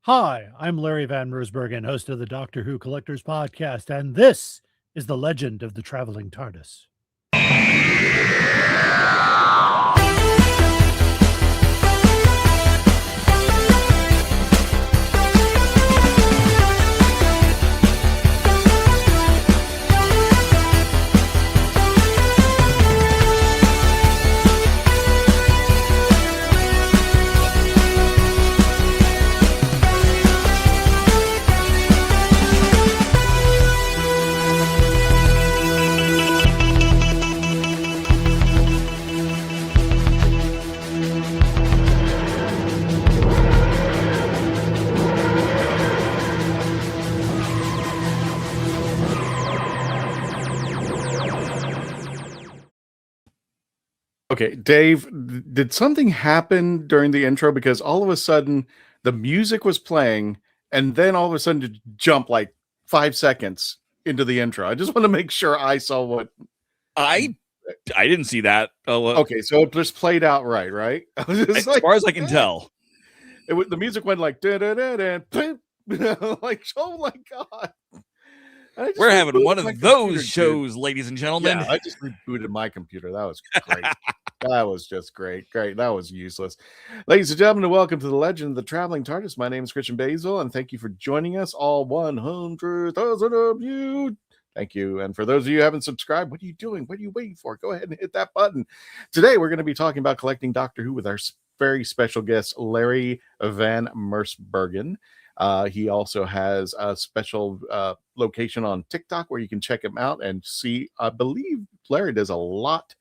Hi, I'm Larry VanMersbergen, host of the Doctor Who Collectors Podcast, and this is The Legend of the Traveling TARDIS. Okay, Dave, did something happen during the intro? Because all of a sudden the music was playing and then all of a sudden it jumped like 5 seconds into the intro. I just want to make sure I saw what I didn't see that. Okay, so it just played out right? I was just As far as I can tell. The music went like like, oh my god. We're having one of those shows, ladies and gentlemen. Yeah, I just rebooted my computer. That was great. That was just great. That was useless. Ladies and gentlemen, welcome to the Legend of the Traveling TARDIS. My name is Christian Basil, and thank you for joining us, all 100,000 of you. Thank you. And for those of you who haven't subscribed, what are you doing? What are you waiting for? Go ahead and hit that button. Today, we're going to be talking about collecting Doctor Who with our very special guest, Larry VanMersbergen. He also has a special location on TikTok where you can check him out and see. I believe Larry does a lot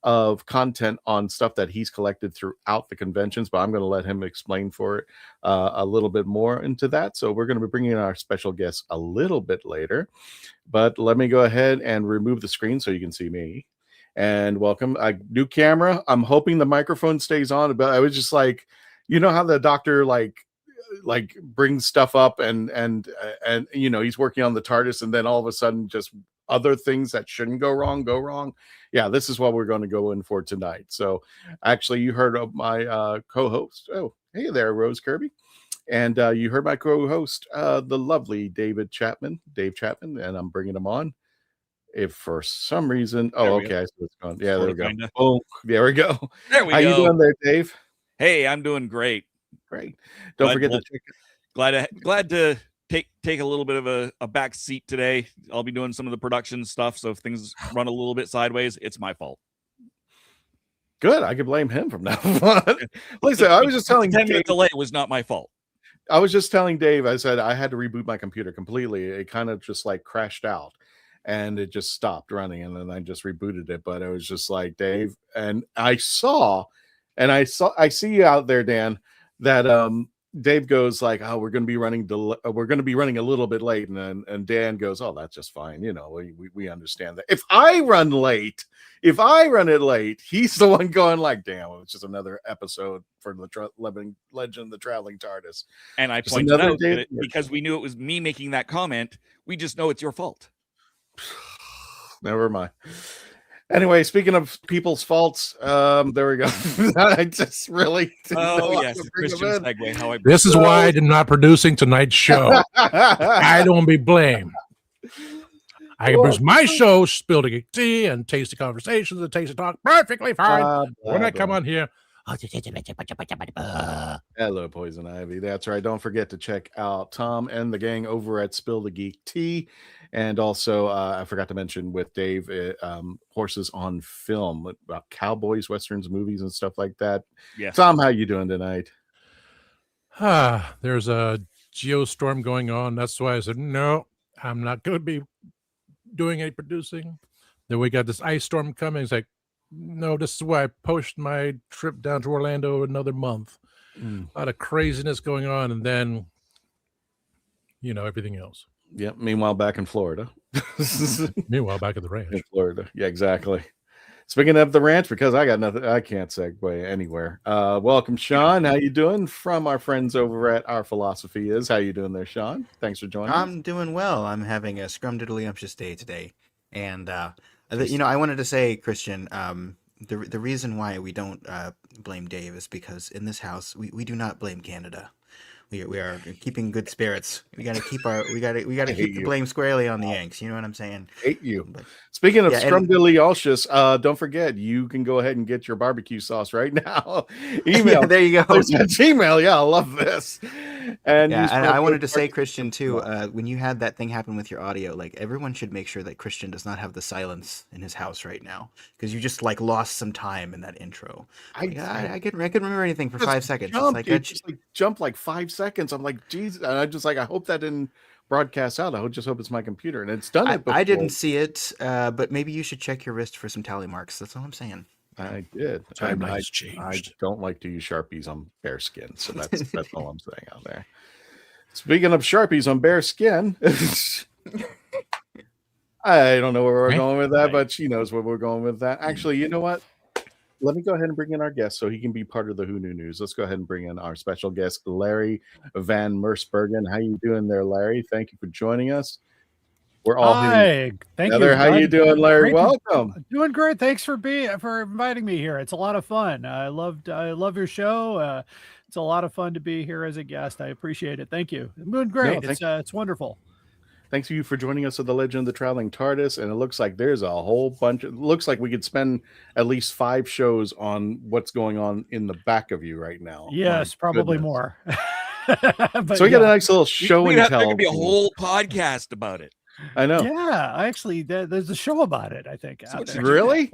of content on stuff that he's collected throughout the conventions, but I'm going to let him explain for it a little bit more into that. So we're going to be bringing in our special guest a little bit later, but let me go ahead and remove the screen so you can see me. And welcome. New camera. I'm hoping the microphone stays on, but I was just like, you know how the doctor like brings stuff up and you know, he's working on the TARDIS and then all of a sudden just other things that shouldn't go wrong. Yeah, this is what we're going to go in for tonight. So actually you heard of my co-host. Oh, hey there, Rose Kirby. And you heard my co-host, the lovely Dave Chapman, and I'm bringing him on. If for some reason, okay, I see what's going on. Yeah, there we go. Oh, there we go. There we go. How you doing there, Dave? Hey, I'm doing great. Don't forget to check it. Glad to take a little bit of a back seat today. I'll be doing some of the production stuff, so if things run a little bit sideways, it's my fault. Good. I can blame him from now on. Listen, I was just telling 10-minute delay was not my fault. I was just telling Dave, I said I had to reboot my computer completely. It kind of just like crashed out and it just stopped running, and then I just rebooted it. But it was just like, Dave, and I see you out there, Dan, that Dave goes like, oh, we're going to be running a little bit late, and Dan goes, oh, that's just fine, you know, we understand that. If I run it late, he's the one going like, damn, it's just another episode for the Legend of the Traveling TARDIS. And I pointed out that because we knew it was me making that comment, we just know it's your fault. Never mind. Anyway, speaking of people's faults, there we go. I just really yes, Christian segue. This is why I'm not producing tonight's show. I don't be blamed. I can produce my show, Spill the Geek Tea, and Tasty Conversations, and Tasty Talk perfectly fine. When I come on here, hello, Poison Ivy. That's right. Don't forget to check out Tom and the gang over at Spill the Geek Tea. And also, I forgot to mention with Dave, Horses on Film, about cowboys, westerns, movies, and stuff like that. Yes. Tom, how you doing tonight? There's a geostorm going on. That's why I said, no, I'm not going to be doing any producing. Then we got this ice storm coming. It's like, no, this is why I pushed my trip down to Orlando another month. A lot of craziness going on. And then, you know, everything else. Yep. Meanwhile, back in Florida. Meanwhile, back at the ranch. In Florida. Yeah, exactly. Speaking of the ranch, because I got nothing, I can't segue anywhere. Welcome, Sean. How you doing? From our friends over at Our Philosophy Is. How you doing there, Sean? Thanks for joining. I'm doing well. I'm having a scrumdiddlyumptious day today. And, you know, I wanted to say, Christian, the reason why we don't blame Dave is because in this house, we do not blame Canada. We are keeping good spirits. We gotta keep hate keep the you. blame squarely on the Yanks. You know what I'm saying? Hate you. But Speaking of Yeah, and- scrumdiddlyalcious, don't forget you can go ahead and get your barbecue sauce right now. Email. there you go. There's that Gmail. Yeah, I love this. And Yeah, use and code I wanted to say, Barbecue. Christian, too, when you had that thing happen with your audio, like everyone should make sure that Christian does not have the silence in his house right now, because you just like lost some time in that intro. I couldn't remember anything for 5 seconds. Just jumped like 5 seconds. I'm like, geez, and I just like, I hope that didn't broadcast out. I just hope it's my computer, and it's done it before. I didn't see it, but maybe you should check your wrist for some tally marks. That's all I'm saying. I did. Timeline's I changed. don't like to use Sharpies on bare skin, so that's all I'm saying out there. Speaking of Sharpies on bare skin, I don't know where we're going with that, but she knows where we're going with that. Actually, you know what? Let me go ahead and bring in our guest so he can be part of the Who Knew News. Let's go ahead and bring in our special guest, Larry VanMersbergen. How you doing there, Larry? Thank you for joining us. We're all here. Thank together. you. How you doing, Larry? Great Welcome. Doing great. Thanks for inviting me here. It's a lot of fun. I love your show. It's a lot of fun to be here as a guest. I appreciate it. Thank you. I'm doing great. It's wonderful. Thanks to you for joining us at the Legend of the Traveling TARDIS. And it looks like there's a whole bunch. It looks like we could spend at least 5 shows on what's going on in the back of you right now. Yes, probably more. But so we got a nice little show and tell. There could be a whole podcast about it. I know. Yeah, actually, there's a show about it, I think. out there. Really?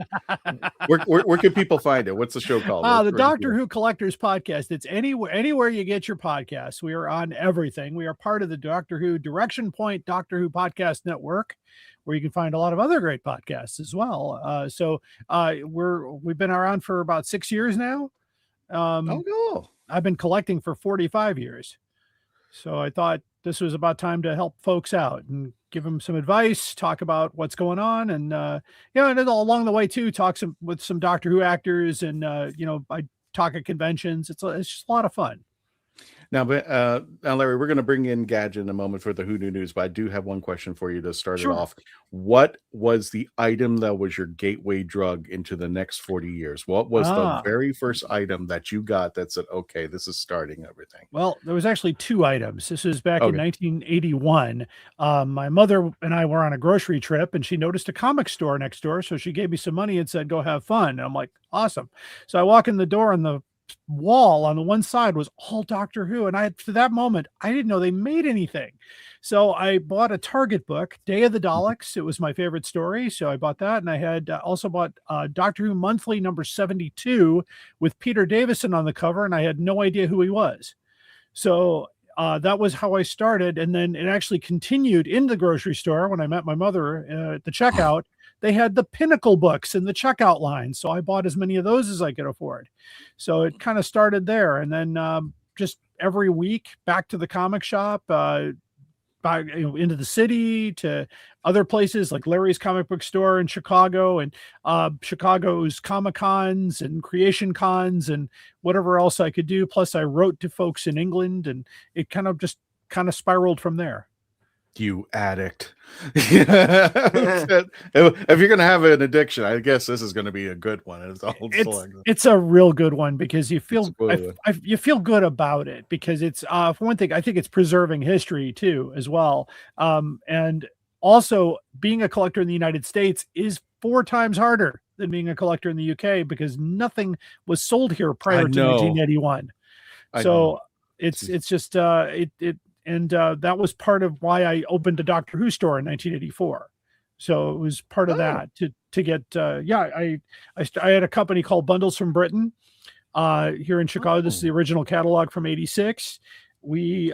where can people find it? What's the show called? The Doctor Who Collectors Podcast. It's anywhere you get your podcasts. We are on everything. We are part of the Doctor Who Direction Point Doctor Who Podcast Network, where you can find a lot of other great podcasts as well. We've been around for about 6 years now. Cool. I've been collecting for 45 years. So I thought this was about time to help folks out and give them some advice, talk about what's going on. And, and then along the way too, talk with some Doctor Who actors and, I talk at conventions. It's just a lot of fun. Now, Larry, we're going to bring in Gadget in a moment for the Who Knew News, but I do have one question for you to start it off. What was the item that was your gateway drug into the next 40 years? What was the very first item that you got that said, okay, this is starting everything? Well, there was actually 2 items. This was back in 1981. My mother and I were on a grocery trip, and she noticed a comic store next door. So she gave me some money and said, go have fun. And I'm like, awesome. So I walk in the door, and the wall on the one side was all Doctor Who, and to that moment I didn't know they made anything. So I bought a Target book, Day of the Daleks. It was my favorite story, so I bought that. And I had also bought Doctor Who Monthly number 72 with Peter Davison on the cover, and I had no idea who he was. So that was how I started. And then it actually continued in the grocery store when I met my mother at the checkout. They had the Pinnacle books in the checkout line. So I bought as many of those as I could afford. So it kind of started there. And then just every week back to the comic shop, into the city, to other places like Larry's comic book store in Chicago, and Chicago's Comic Cons and Creation Cons and whatever else I could do. Plus I wrote to folks in England, and it kind of spiraled from there. You addict. If you're going to have an addiction, I guess this is going to be a good one. It's a real good one, because you feel you feel good about it, because it's for one thing, I think it's preserving history too as well. And also being a collector in the United States is 4 times harder than being a collector in the UK, because nothing was sold here prior to 1981. So it's just And that was part of why I opened a Doctor Who store in 1984. So it was part of that to get, I had a company called Bundles from Britain here in Chicago. This is the original catalog from 86. We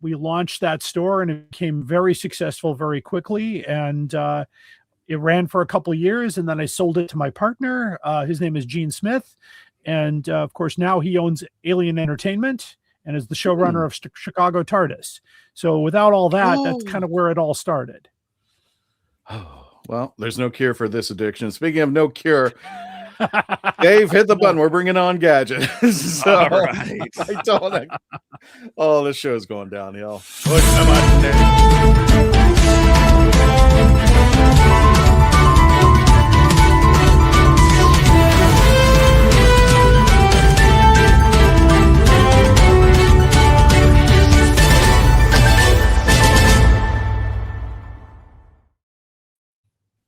launched that store, and it became very successful very quickly. And it ran for a couple of years, and then I sold it to my partner. His name is Gene Smith. And of course, now he owns Alien Entertainment and is the showrunner of Chicago TARDIS. So without all that, that's kind of where it all started. Oh, well, there's no cure for this addiction. Speaking of no cure, Dave, hit the button. We're bringing on Gadget. So, all right. I don't. Oh, this show's going downhill. Push the button, Dave.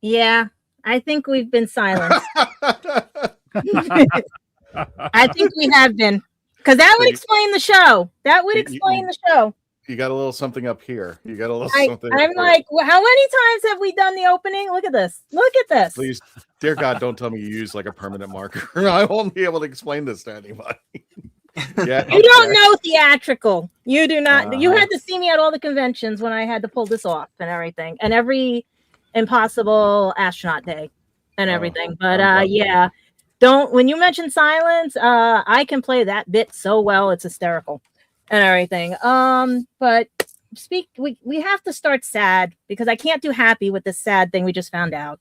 Yeah, I think we've been silenced. I think we have been. Because that would explain the show. That would explain the show. You got a little something up here. You got a little something. I'm like, well, how many times have we done the opening? Look at this. Look at this. Please, dear God, don't tell me you use like a permanent marker. I won't be able to explain this to anybody. Yeah, you don't know theatrical. You do not. You had to see me at all the conventions when I had to pull this off and everything, and every Impossible Astronaut Day and everything. But yeah, don't. When you mention silence, I can play that bit so well. It's hysterical and everything. But we have to start sad because I can't do happy with this sad thing we just found out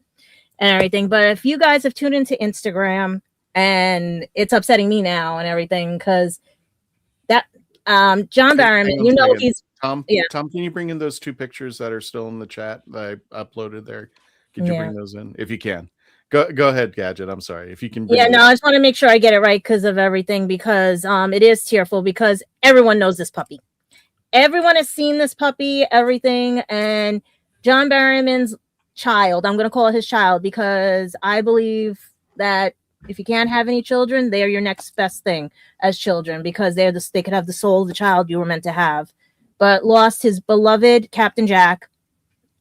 and everything. But if you guys have tuned into Instagram, and it's upsetting me now and everything because that John Barrowman, you know, he's Tom. Tom, can you bring in those 2 pictures that are still in the chat that I uploaded there? Could you bring those in if you can? Go ahead, Gadget. I'm sorry if you can. Yeah, no, I just want to make sure I get it right because of everything because it is tearful because everyone knows this puppy. Everyone has seen this puppy, everything, and John Barrowman's child. I'm going to call it his child because I believe that. If you can't have any children, they are your next best thing as children because they could have the soul of the child you were meant to have. But lost his beloved Captain Jack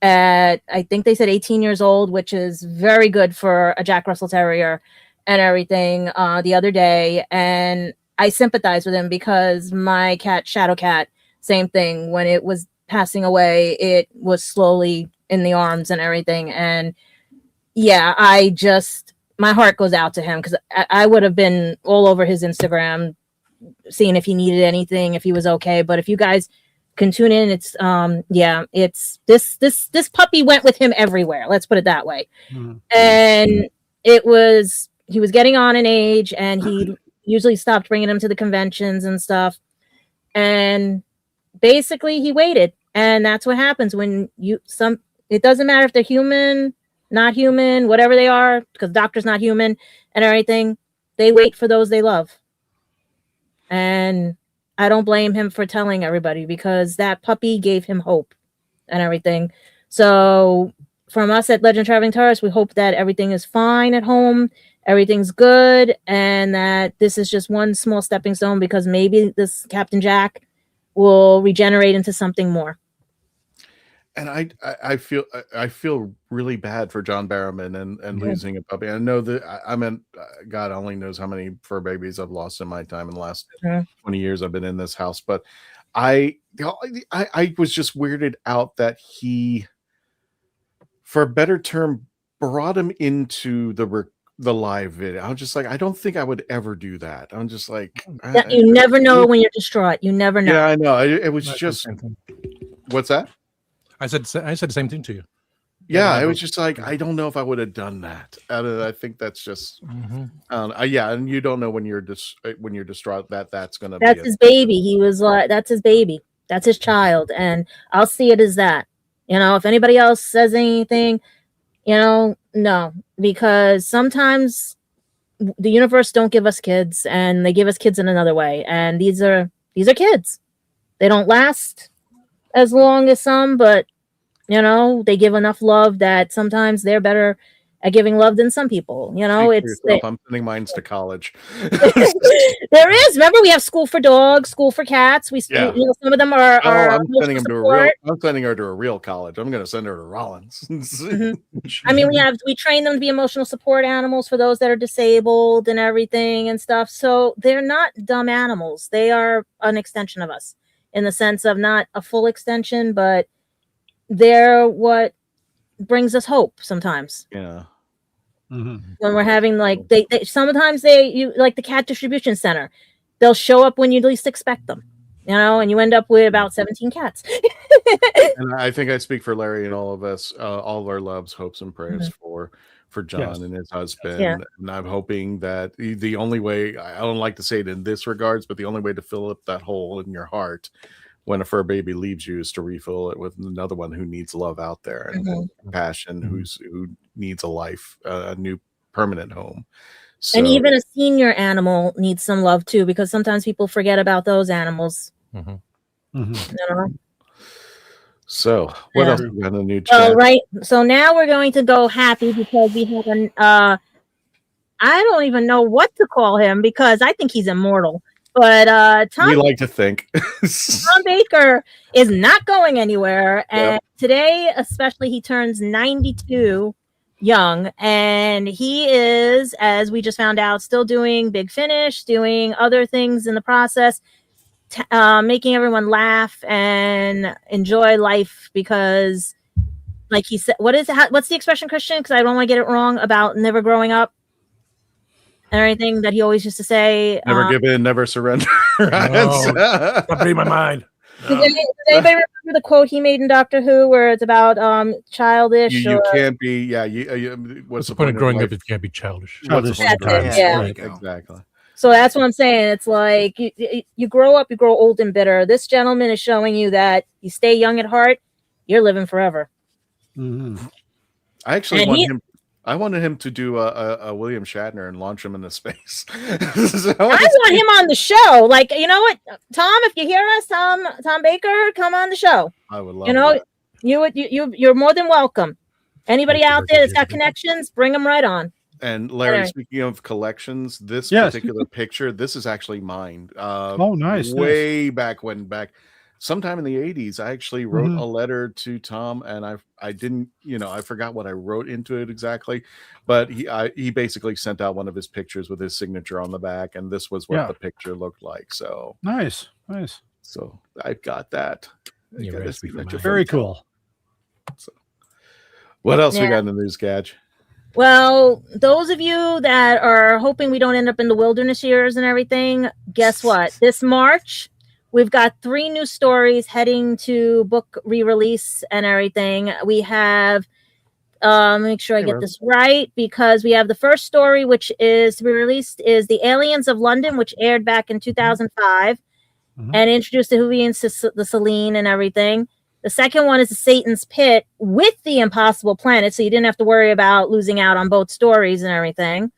at, I think they said 18 years old, which is very good for a Jack Russell Terrier and everything the other day. And I sympathize with him because my cat, Shadow Cat, same thing. When it was passing away, it was slowly in the arms and everything. And yeah, my heart goes out to him because I would have been all over his Instagram seeing if he needed anything, if he was okay. But if you guys can tune in, it's it's this puppy went with him everywhere. Let's put it that way. Mm-hmm. And he was getting on in age and he usually stopped bringing him to the conventions and stuff. And basically he waited. And that's what happens when it doesn't matter if they're human, not human, whatever they are, because doctor's not human and everything. They wait for those they love. And I don't blame him for telling everybody because that puppy gave him hope and everything. So from us at Legend Traveling TARDIS, we hope that everything is fine at home, everything's good, and that this is just one small stepping stone because maybe this Captain Jack will regenerate into something more. And I feel really bad for John Barrowman and losing a puppy. I know that God only knows how many fur babies I've lost in my time in the last 20 years I've been in this house. But I was just weirded out that he, for a better term, brought him into the live video. I was just like, I don't think I would ever do that. I'm just like, you never know when you're distraught. You never know. Yeah, I know. It was just. What's that? I said the same thing to you. Yeah, it was just like I don't know if I would have done that. I think that's just, yeah. And you don't know when you're distraught that's gonna. That's his baby. He was like, that's his baby. That's his child, and I'll see it as that. You know, if anybody else says anything, no, because sometimes the universe don't give us kids, and they give us kids in another way. And these are kids. They don't last as long as some, but they give enough love that sometimes they're better at giving love than some people. I'm sending mine to college. There is. Remember, we have school for dogs, school for cats. Some of them are. I'm sending her to a real college. I'm going to send her to Rollins. I mean, we train them to be emotional support animals for those that are disabled and everything and stuff. So they're not dumb animals. They are an extension of us in the sense of not a full extension, but they're what brings us hope sometimes. Yeah. When we're having like they sometimes you like the cat distribution center, they'll show up when you least expect them, and you end up with about 17 cats. And I think I speak for Larry and all of us, all of our loves, hopes, and prayers for John and his husband. Yeah. And I'm hoping that the only way, I don't like to say it in this regards, but the only way to fill up that hole in your heart when a fur baby leaves you is to refill it with another one who needs love out there and compassion, who needs a life, a new permanent home. So, and even a senior animal needs some love too, because sometimes people forget about those animals. So, what Yeah. else we got in the new chat? Well, right. So now we're going to go happy because we have an I don't even know what to call him because I think he's immortal. But We Tom like to think. Baker is not going anywhere. And Yep. today, especially, he turns 92 young. And he is, as we just found out, still doing Big Finish, doing other things in the process, making everyone laugh and enjoy life because, like he said, what's the expression, Christian? Because I don't want to get it wrong about never growing up. And everything that he always used to say. Never give in, never surrender. Stop reading my mind. Does anybody remember the quote he made in Doctor Who where it's about childish? You can't be. Yeah. What's the point of growing up if you can't be childish? What's the point of growing up? Yeah. There you go. Exactly. So that's what I'm saying. It's like you grow up, you grow old and bitter. This gentleman is showing you that you stay young at heart, you're living forever. Mm-hmm. I actually I wanted him to do a William Shatner and launch him into space. I want him on the show. Like, you know what, Tom, if you hear us, Tom Baker, come on the show. I would love that. You're more than welcome. Anybody Thank you, out there that's Virginia. got connections, bring them right on. And Larry, Alright. speaking of collections, this Yes. particular picture, this is actually mine. Oh, nice. Way back sometime in the 80s, I actually wrote Mhm. a letter to Tom, and I didn't, I forgot what I wrote into it exactly, but he basically sent out one of his pictures with his signature on the back, and this was what Yeah. the picture looked like. So Nice. I've got that. I Yeah, got a recipe for signature mine. from Very Tom. cool. What else we Yeah. got in the news, Gadge? Well, those of you that are hoping we don't end up in the wilderness years and everything, guess what? This March, we've got 3 new stories heading to book re-release and everything. We have, make sure I get this right, because we have the first story, which is to be released, is The Aliens of London, which aired back in 2005 Mhm. and introduced the Whovians to the Selene and everything. The second one is Satan's Pit with the Impossible Planet, so you didn't have to worry about losing out on both stories and everything.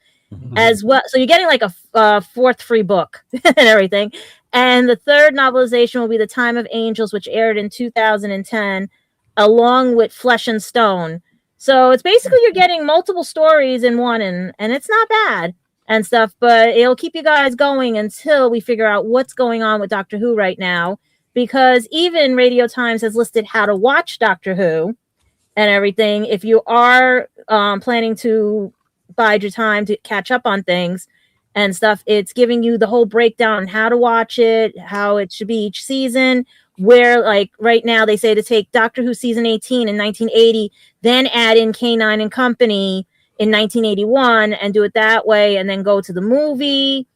As well, so you're getting like a fourth free book and everything. And the third novelization will be The Time of Angels, which aired in 2010, along with Flesh and Stone. So it's basically you're getting multiple stories in one, and it's not bad and stuff, but it'll keep you guys going until we figure out what's going on with Doctor Who right now. Because even Radio Times has listed how to watch Doctor Who and everything. If you are planning to bide your time to catch up on things and stuff, it's giving you the whole breakdown on how to watch it, how it should be each season, where like right now they say to take Doctor Who season 18 in 1980, then add in K9 and Company in 1981 and do it that way, and then go to the movie.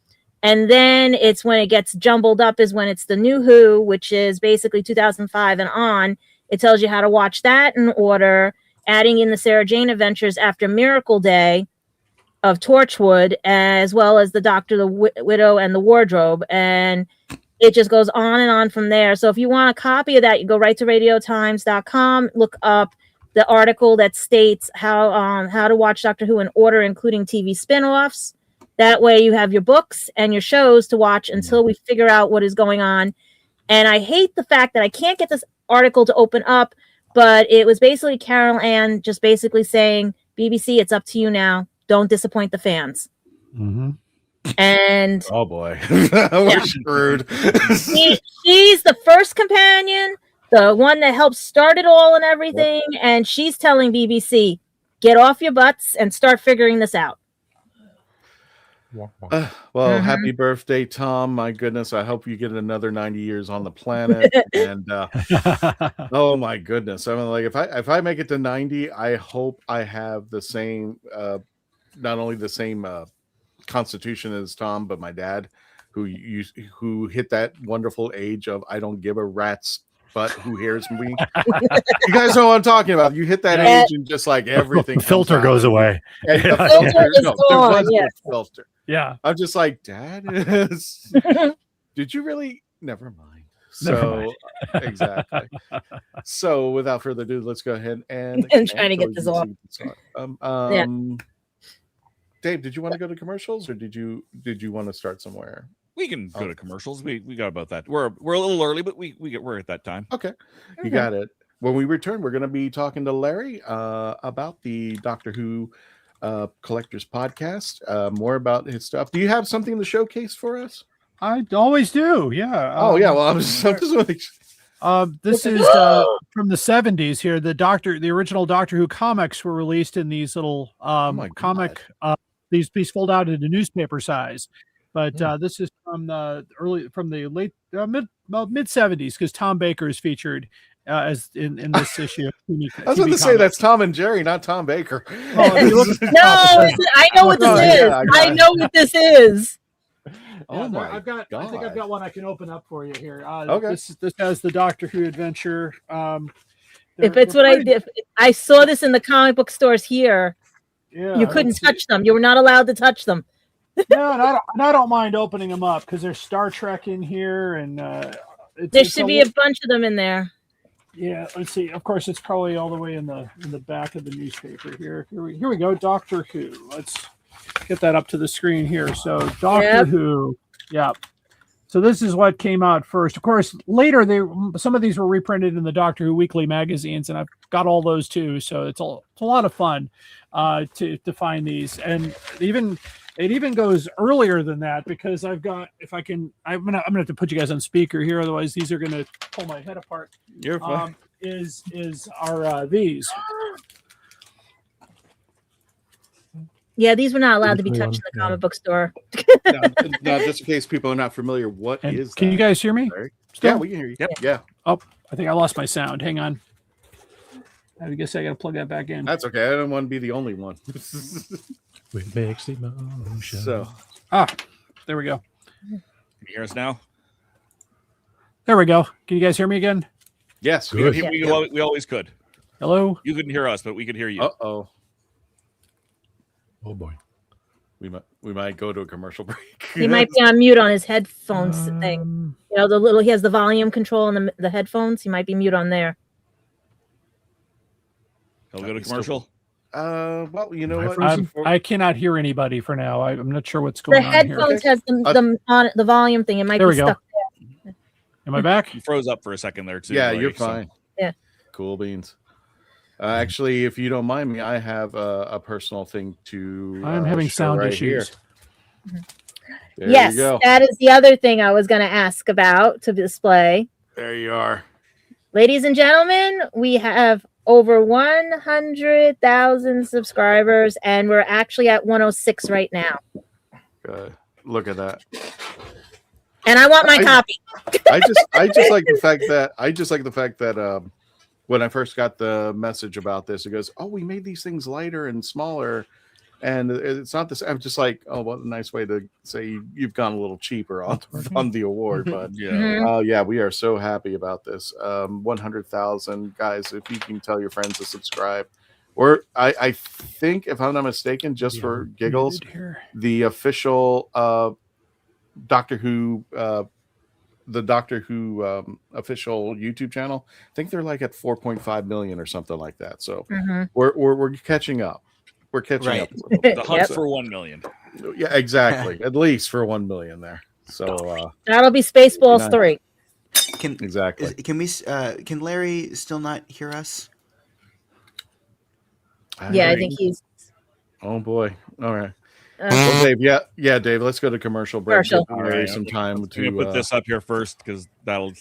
And then it's when it gets jumbled up is when it's the New Who, which is basically 2005 and on. It tells you how to watch that in order, adding in the Sarah Jane Adventures after Miracle Day of Torchwood, as well as the Doctor, the Widow, and the Wardrobe. And it just goes on and on from there. So if you want a copy of that, you go right to radiotimes.com, look up the article that states how to watch Doctor Who in order, including TV spin-offs. That way you have your books and your shows to watch until we figure out what is going on. And I hate the fact that I can't get this article to open up, but it was basically Carol Ann just basically saying, BBC, it's up to you now. Don't disappoint the fans. Mm-hmm. And Oh boy, we're screwed. she's the first companion, the one that helped start it all and everything. And she's telling BBC, get off your butts and start figuring this out. Well, happy birthday, Tom. My goodness, I hope you get another 90 years on the planet. And oh my goodness, I mean, like if I make it to 90, I hope I have the same, not only the same constitution as Tom, but my dad, who hit that wonderful age of I don't give a rat's butt who hears me. You guys know what I'm talking about. You hit that age and just like everything, the filter goes away. And the Yeah. filter, is no, gone, there was yes. no filter. Yeah. I'm just like, Dad, did you really? Never mind. Never So exactly. So without further ado, let's go ahead and I'm trying to get this off. Dave, did you want to go to commercials, or did you want to start somewhere? We can go to commercials. We got about that. We're a little early, but we're at that time. Okay, you got it. when we return, we're going to be talking to Larry about the Doctor Who Collectors podcast, more about his stuff. Do you have something to showcase for us? I always do. Yeah. Oh yeah. Well, I'm just this is from the 70s here. The original Doctor Who comics were released in these little comic. These fold out into newspaper size, but this is from the late mid 70s because Tom Baker is featured as in this issue. I was going to say that's Tom and Jerry, not Tom Baker. No, I know what this is. I know what this is. Oh my God. I think I've got one I can open up for you here. Okay. This has the Doctor Who adventure. If it's what I did, I saw this in the comic book stores here. Yeah, you couldn't touch them. You were not allowed to touch them. No, and I don't mind opening them up because there's Star Trek in here, and there should be a bunch of them in there. Yeah, let's see. Of course, it's probably all the way in the back of the newspaper here. Here we go. Doctor Who. Let's get that up to the screen here. So Doctor Who. Yeah. So this is what came out first. Of course, later some of these were reprinted in the Doctor Who weekly magazines, and I've got all those too. So it's a lot of fun to find these, and it even goes earlier than that because I've got I'm gonna have to put you guys on speaker here, otherwise these are gonna pull my head apart. You're fine. Is our these? Yeah, these were not allowed to be touched in the comic book store. Now, just in case people are not familiar, what is that? Can you guys hear me? Yeah, we can hear you. Yep. Yeah. Oh, I think I lost my sound. Hang on. I guess I got to plug that back in. That's okay. I don't want to be the only one. With mixed emotion. So, there we go. Can you hear us now? There we go. Can you guys hear me again? yes. We always could. Hello? You couldn't hear us, but we could hear you. Uh-oh. Oh boy. We might go to a commercial break. He might be on mute on his headphones thing. You know, he has the volume control on the headphones. He might be mute on there. He'll go to commercial. Well, you know what? I cannot hear anybody for now. I'm not sure what's going The on here. headphones has the volume thing. It might There be we go. stuck there. Am I back? You froze up for a second there too. Yeah, Larry, you're fine. Yeah. Cool beans. Actually, if you don't mind me, I have a personal thing to. I'm having sound right issues. There Yes, you go. that is the other thing I was going to ask about to display. There you are. Ladies and gentlemen, we have over 100,000 subscribers, and we're actually at 106 right now. Look at that. And I want my copy. I just like the fact that when I first got the message about this, it goes, "Oh, we made these things lighter and smaller, and it's not this." I'm just like, "Oh, what a nice way to say you've gone a little cheaper on the award." But yeah, we are so happy about this. 100,000 guys. If you can tell your friends to subscribe, or I think, if I'm not mistaken, just for giggles, the official Doctor Who. The Doctor Who official YouTube channel, I think they're like at 4.5 million or something like that. So we're catching up. We're catching up. The hunt for 1 million. Yeah, exactly. At least for 1 million there. So that'll be Spaceballs 3. Exactly. Can Larry still not hear us? I think he's. Oh boy! All right. Well, Dave, Dave, let's go to commercial break. Commercial. All right, some time to put this up here first because that'll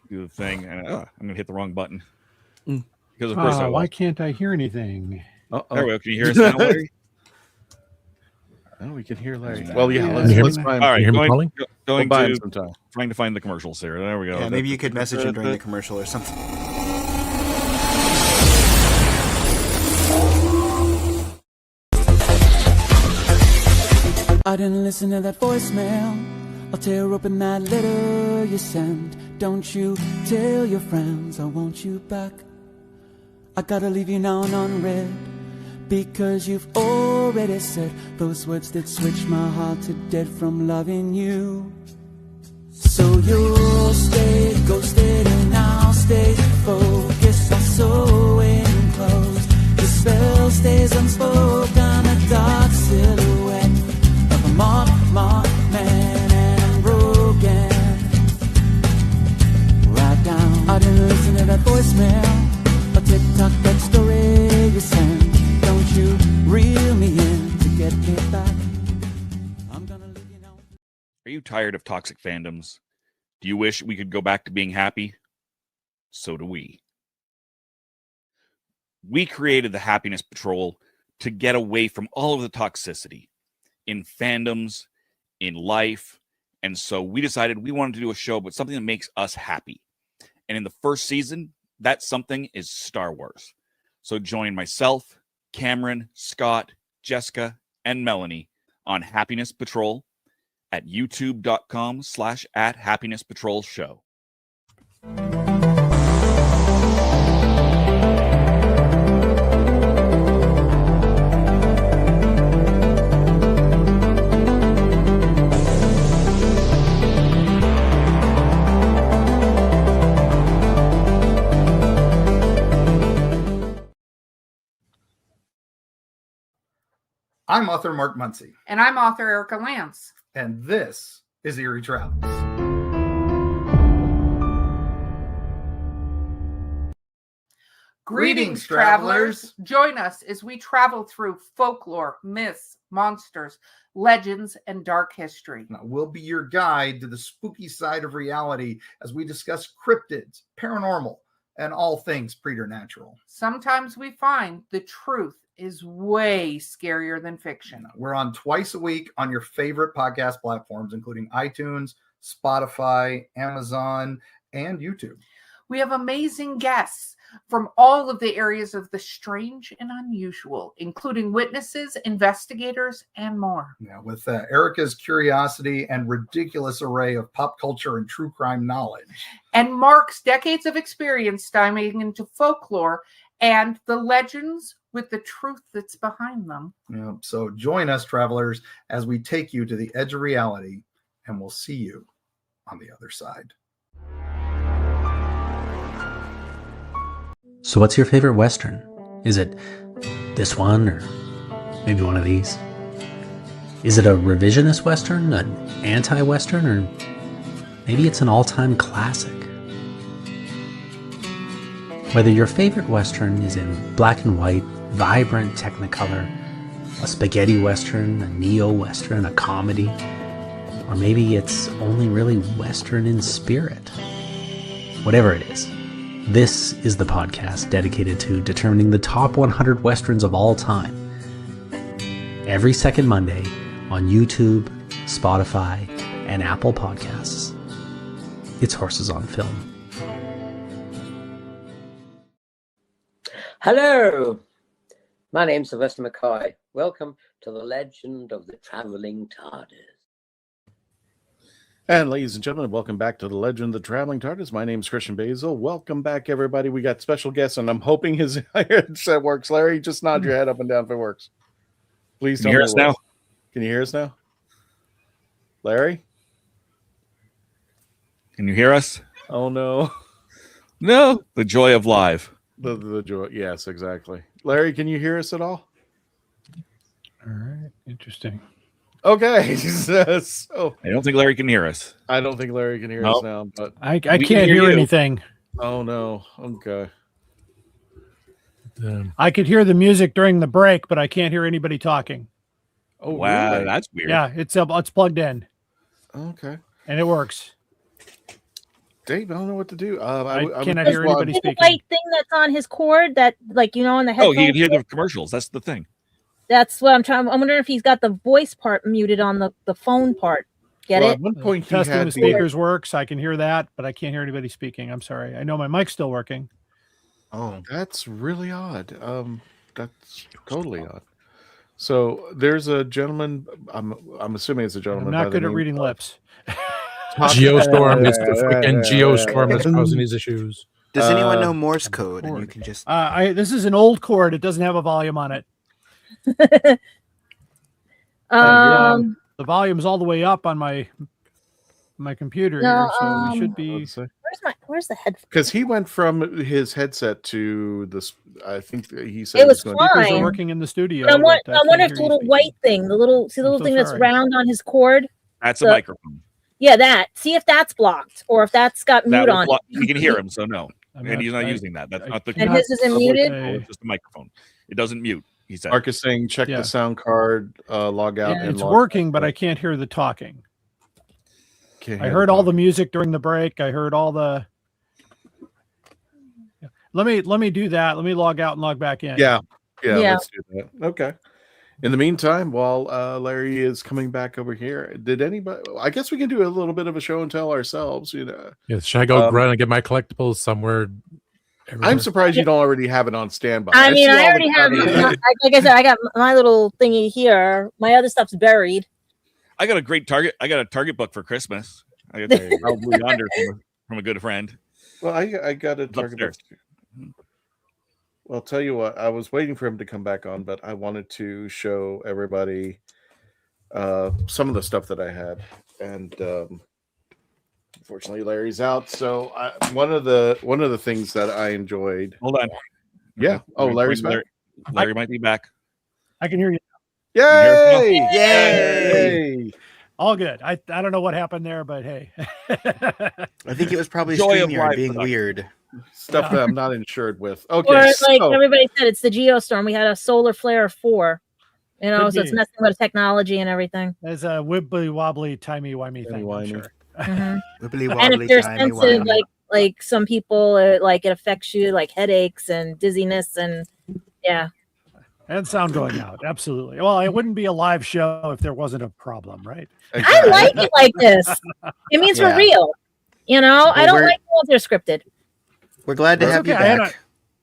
do the thing. And I'm gonna hit the wrong button because of course. Why can't I hear anything? There we go. Can you hear us now, Larry? Oh, we can hear Larry. Well, let's find. All right, going to some time. Trying to find the commercials here. There we go. Yeah, maybe you could message him during the commercial or something. I didn't listen to that voicemail. I'll tear open that letter you sent. Don't you tell your friends I want you back. I gotta leave you now unread, because you've already said those words that switch my heart to dead from loving you. So you'll stay ghosted and I'll stay focused on sewing clothes. The spell stays unspoken, a dark silhouette of a marked man, and I'm broken. Right down, I didn't listen to that voicemail. Are you tired of toxic fandoms? Do you wish we could go back to being happy? So do we. We created the Happiness Patrol to get away from all of the toxicity in fandoms, in life, and so we decided we wanted to do a show about something that makes us happy. And in the first season, that something is Star Wars. So join myself, Cameron, Scott, Jessica, and Melanie on Happiness Patrol at youtube.com/@happinesspatrolshow. I'm author Mark Muncy. And I'm author Erica Lance. And this is Eerie Travels. Greetings, travelers. Join us as we travel through folklore, myths, monsters, legends, and dark history. Now, we'll be your guide to the spooky side of reality as we discuss cryptids, paranormal, and all things preternatural. Sometimes we find the truth is way scarier than fiction. We're on twice a week on your favorite podcast platforms, including iTunes, Spotify, Amazon, and YouTube. We have amazing guests from all of the areas of the strange and unusual, including witnesses, investigators, and more. Now, with Erica's curiosity and ridiculous array of pop culture and true crime knowledge. And Mark's decades of experience diving into folklore and the legends with the truth that's behind them. Yeah, so join us, travelers, as we take you to the edge of reality, and we'll see you on the other side. So what's your favorite Western? Is it this one or maybe one of these? Is it a revisionist Western, an anti-Western, or maybe it's an all-time classic? Whether your favorite Western is in black and white, vibrant Technicolor, a spaghetti Western, a neo-Western, a comedy, or maybe it's only really Western in spirit. Whatever it is, this is the podcast dedicated to determining the top 100 Westerns of all time. Every second Monday on YouTube, Spotify, and Apple Podcasts. It's Horses on Film. Hello, my name's Sylvester McCoy. Welcome to the Legend of the Traveling TARDIS. And ladies and gentlemen, welcome back to the Legend of the Traveling TARDIS. My name is Christian Basil. Welcome back, everybody. We got special guests, and I'm hoping his headset works. Larry, just nod your head up and down if it works. Please tell me. Can you hear us now? Can you hear us now? Larry? Can you hear us? Oh, no. No. The joy of live. The joy. Yes, exactly. Larry, can you hear us at all? All right. Interesting. Okay. So, I don't think Larry can hear us. I don't think Larry can hear us now, but I can't hear anything. Oh, no. Okay. I could hear the music during the break, but I can't hear anybody talking. Oh, wow. really? That's weird. Yeah, it's plugged in. Okay. And it works. Dave, I don't know what to do. I cannot hear anybody speaking. The white thing that's on his cord that, like, on the headphones. Oh, he can hear the commercials. That's the thing. That's what I'm trying. I'm wondering if he's got the voice part muted on the phone part. Get it? At one point, testing the speakers works. I can hear that, but I can't hear anybody speaking. I'm sorry. I know my mic's still working. Oh, that's really odd. That's totally odd. So there's a gentleman. I'm assuming it's a gentleman. I'm not good at reading lips. Geostorm. It's the freaking Geostorm that's causing these issues. Does anyone know Morse code? And you can just. This is an old cord. It doesn't have a volume on it. The volume's all the way up on my computer here, so we should be. Where's the headphone? Because he went from his headset to this. I think he said it was going fine. Are working in the studio. I wonder if the little white thing, the little thing that's round on his cord. That's a microphone. Yeah, that. See if that's blocked or if that's got mute on. You can hear him, so no. And he's not using that. That's not the. And his isn't muted. It's just a microphone. It doesn't mute. He said. Mark is saying check the sound card, log out. And it's working, but I can't hear the talking. I heard all the music during the break. I heard all the. Let me do that. Let me log out and log back in. Yeah. Let's do that. Okay. In the meantime, while Larry is coming back over here, did anybody? I guess we can do a little bit of a show and tell ourselves. Yeah, should I go run and get my collectibles somewhere? Everywhere? I'm surprised you don't already have it on standby. I mean, I already have. Like I said, I got my little thingy here. My other stuff's buried. I got a great Target. I got a Target book for Christmas. I got probably yonder from a good friend. Well, I got a Target book. Well, I'll tell you what, I was waiting for him to come back on, but I wanted to show everybody some of the stuff that I had. And unfortunately, Larry's out. So one of the things that I enjoyed. Hold on. Yeah. Oh, Larry's back. Larry might be back. I can hear you. Yay! Yay! All good. I don't know what happened there, but hey. I think it was probably Joy of StreamYard life being production. weird. Stuff that I'm not insured with. Okay. Or like everybody said, it's the Geostorm. We had a solar flare 4. Could So it's be. messing with technology and everything. There's a wibbly wobbly timey-wimey thing. I'm sure. Wibbly And wobbly, if they're timey sensitive, wimey. like some people, it affects you, like headaches and dizziness, and yeah. And sound going out. Absolutely. Well, it wouldn't be a live show if there wasn't a problem, right? I like it like this. It means we're real. I don't like ones that are scripted. We're glad to have you back.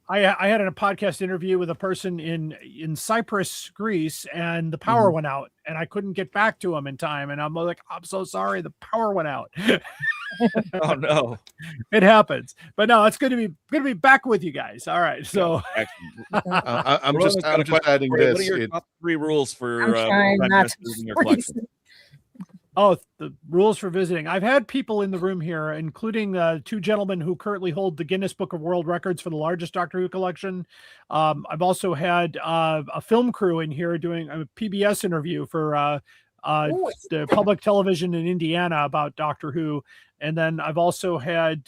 I had a podcast interview with a person in Cyprus, Greece, and the power went out, and I couldn't get back to him in time. And I'm like, I'm so sorry, the power went out. Oh no, it happens. But no, it's good to be back with you guys. All right, so I'm just adding this. What are your top 3 rules for I'm trying not to using your freeze. collection? Oh, the rules for visiting. I've had people in the room here, including 2 gentlemen who currently hold the Guinness Book of World Records for the largest Doctor Who collection. I've also had a film crew in here doing a PBS interview for the public television in Indiana about Doctor Who. And then I've also had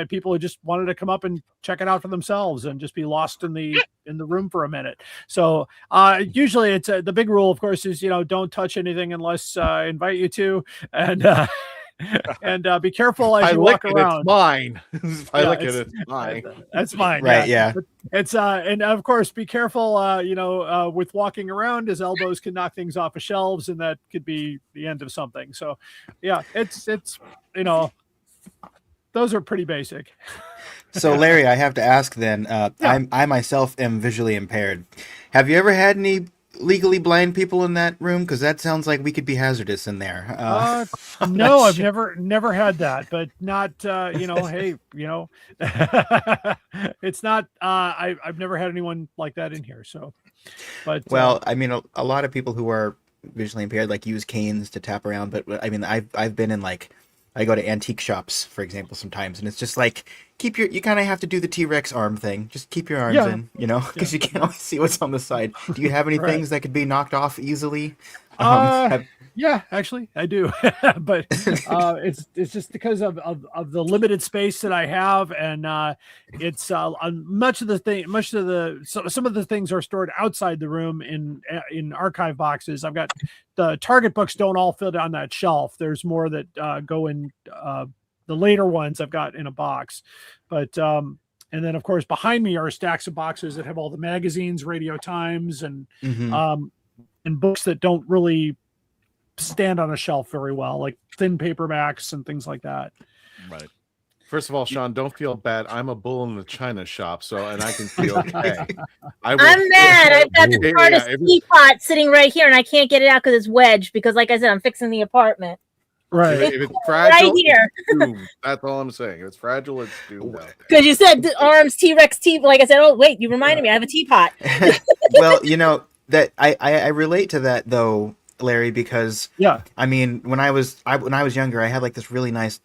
people who just wanted to come up and check it out for themselves and just be lost in the room for a minute. So usually it's the big rule, of course, is don't touch anything unless I invite you to, and be careful as you walk around. It's mine. If I look at it, it's mine. That's mine. Right? Yeah. It's and of course be careful. With walking around, as elbows can knock things off of shelves, and that could be the end of something. So, yeah, it's those are pretty basic. So, Larry, I have to ask then. I myself am visually impaired. Have you ever had any legally blind people in that room? Because that sounds like we could be hazardous in there. No, I've never had that, but not hey, it's not. I've never had anyone like that in here. So, but well, I mean, a lot of people who are visually impaired use canes to tap around. But I mean, I've been in I go to antique shops, for example, sometimes, and it's just you kind of have to do the T-Rex arm thing. Just keep your arms in, because you can't always see what's on the side. Do you have any things that could be knocked off easily? Yeah, actually, I do, but it's just because of the limited space that I have, and it's some of the things are stored outside the room in archive boxes. I've got the Target books don't all fit on that shelf. There's more that go in the later ones I've got in a box, but and then of course behind me are stacks of boxes that have all the magazines, Radio Times, and books that don't really stand on a shelf very well, like thin paperbacks and things like that. Right. First of all, Sean, don't feel bad. I'm a bull in the china shop, and I can feel okay. I'm mad. I've got the TARDIS teapot sitting right here, and I can't get it out because it's wedged. Because, like I said, I'm fixing the apartment. Right. If it's fragile, right here. it's doomed. That's all I'm saying. If it's fragile, it's doomed out there. Because you said arms, T-Rex, like I said, oh wait, you reminded me. I have a teapot. Well, that I relate to that though, Larry, because I mean, when I was younger, I had this really nice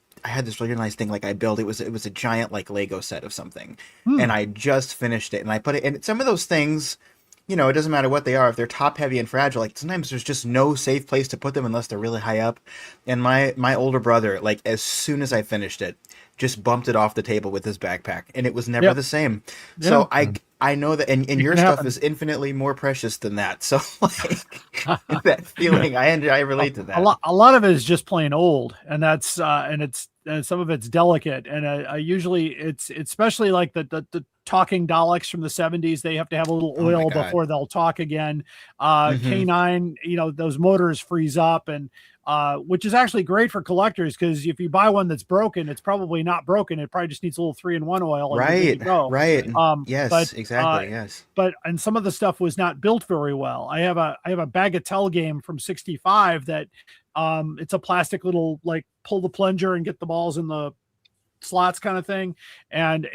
thing I built. It was a giant Lego set of something, and I just finished it, and I put it. And some of those things, it doesn't matter what they are. If they're top heavy and fragile, sometimes there's just no safe place to put them unless they're really high up. And my older brother, as soon as I finished it, just bumped it off the table with his backpack, and it was never the same. So I know that, and your stuff is infinitely more precious than that. So like that feeling, I relate to that. A lot of it is just plain old, and that's and some of it's delicate, and I usually it's especially like the talking Daleks from the 70s. They have to have a little oil before they'll talk again. K9, you know, those motors freeze up, and which is actually great for collectors, because if you buy one that's broken, it's probably not broken. It probably just needs a little 3-in-1 oil. Right. Yes, but, exactly. Yes. But and some of the stuff was not built very well. I have a Bagatelle game from 65 that it's a plastic little, like, pull the plunger and get the balls in the slots kind of thing, and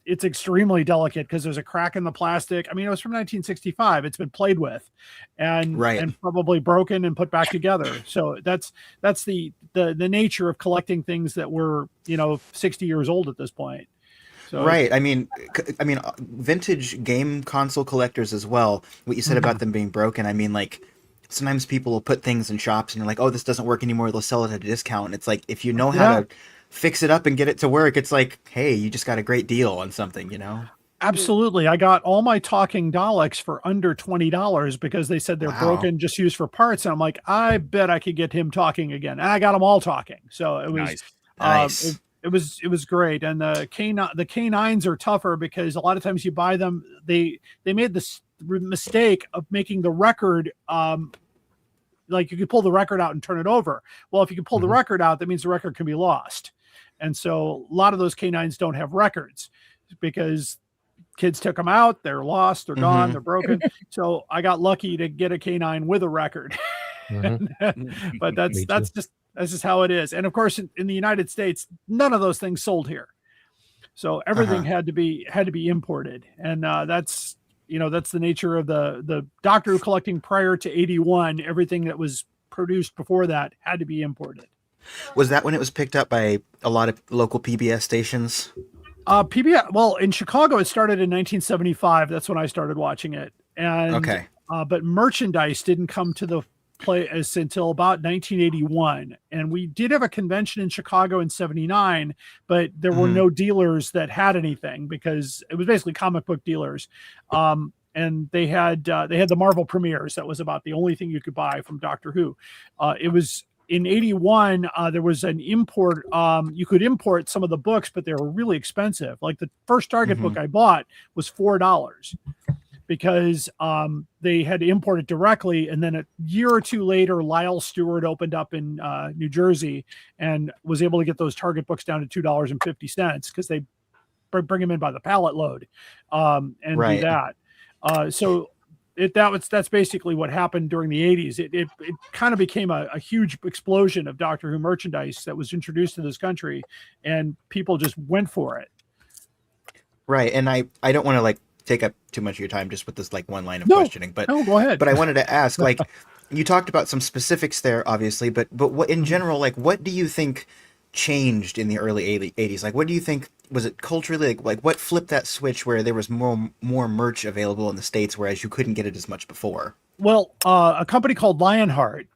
it's extremely delicate because there's a crack in the plastic. I mean, it was from 1965. It's been played with and probably broken and put back together. So that's the nature of collecting things that were, you know, 60 years old at this point. So, right. I mean, vintage game console collectors as well. What you said about them being broken. I mean, like, sometimes people will put things in shops and you're like, oh, this doesn't work anymore. They'll sell it at a discount. And it's like, if you know how to fix it up and get it to work, it's like, hey, you just got a great deal on something, you know? Absolutely. I got all my talking Daleks for under $20 because they said they're broken, just used for parts. And I'm like, I bet I could get him talking again. And I got them all talking. So it was nice. It was great. And the K9s are tougher because a lot of times you buy them, they made this mistake of making the record like you could pull the record out and turn it over. Well, if you can pull the record out, that means the record can be lost. And so a lot of those K9s don't have records because kids took them out, they're lost, they're gone, they're broken. So I got lucky to get a K9 with a record. But that's just how it is. And of course, in the United States, none of those things sold here. So everything had to be imported. And that's the nature of the Doctor Who collecting prior to 81. Everything that was produced before that had to be imported. Was that when it was picked up by a lot of local PBS stations? PBS, well, in Chicago, it started in 1975. That's when I started watching it. And but merchandise didn't come to the place until about 1981. And we did have a convention in Chicago in 79, but there were no dealers that had anything because it was basically comic book dealers. And they had the Marvel premieres. That was about the only thing you could buy from Doctor Who. It was in 81. There was an import. You could import some of the books, but they were really expensive. Like the first Target book I bought was $4 because they had to import it directly. And then a year or two later, Lyle Stewart opened up in New Jersey and was able to get those Target books down to $2.50 because they bring them in by the pallet load and do that. So that's basically what happened during the 80s. It kind of became a huge explosion of Doctor Who merchandise that was introduced to this country, and people just went for it. Right. And I don't want to like take up too much of your time just with this like one line of questioning, but go ahead. But I wanted to ask, like, you talked about some specifics there, obviously, but what in general, like, what do you think changed in the early 80s? Like, what do you think, was it culturally, like what flipped that switch where there was more merch available in the States, whereas you couldn't get it as much before? Well, a company called Lionheart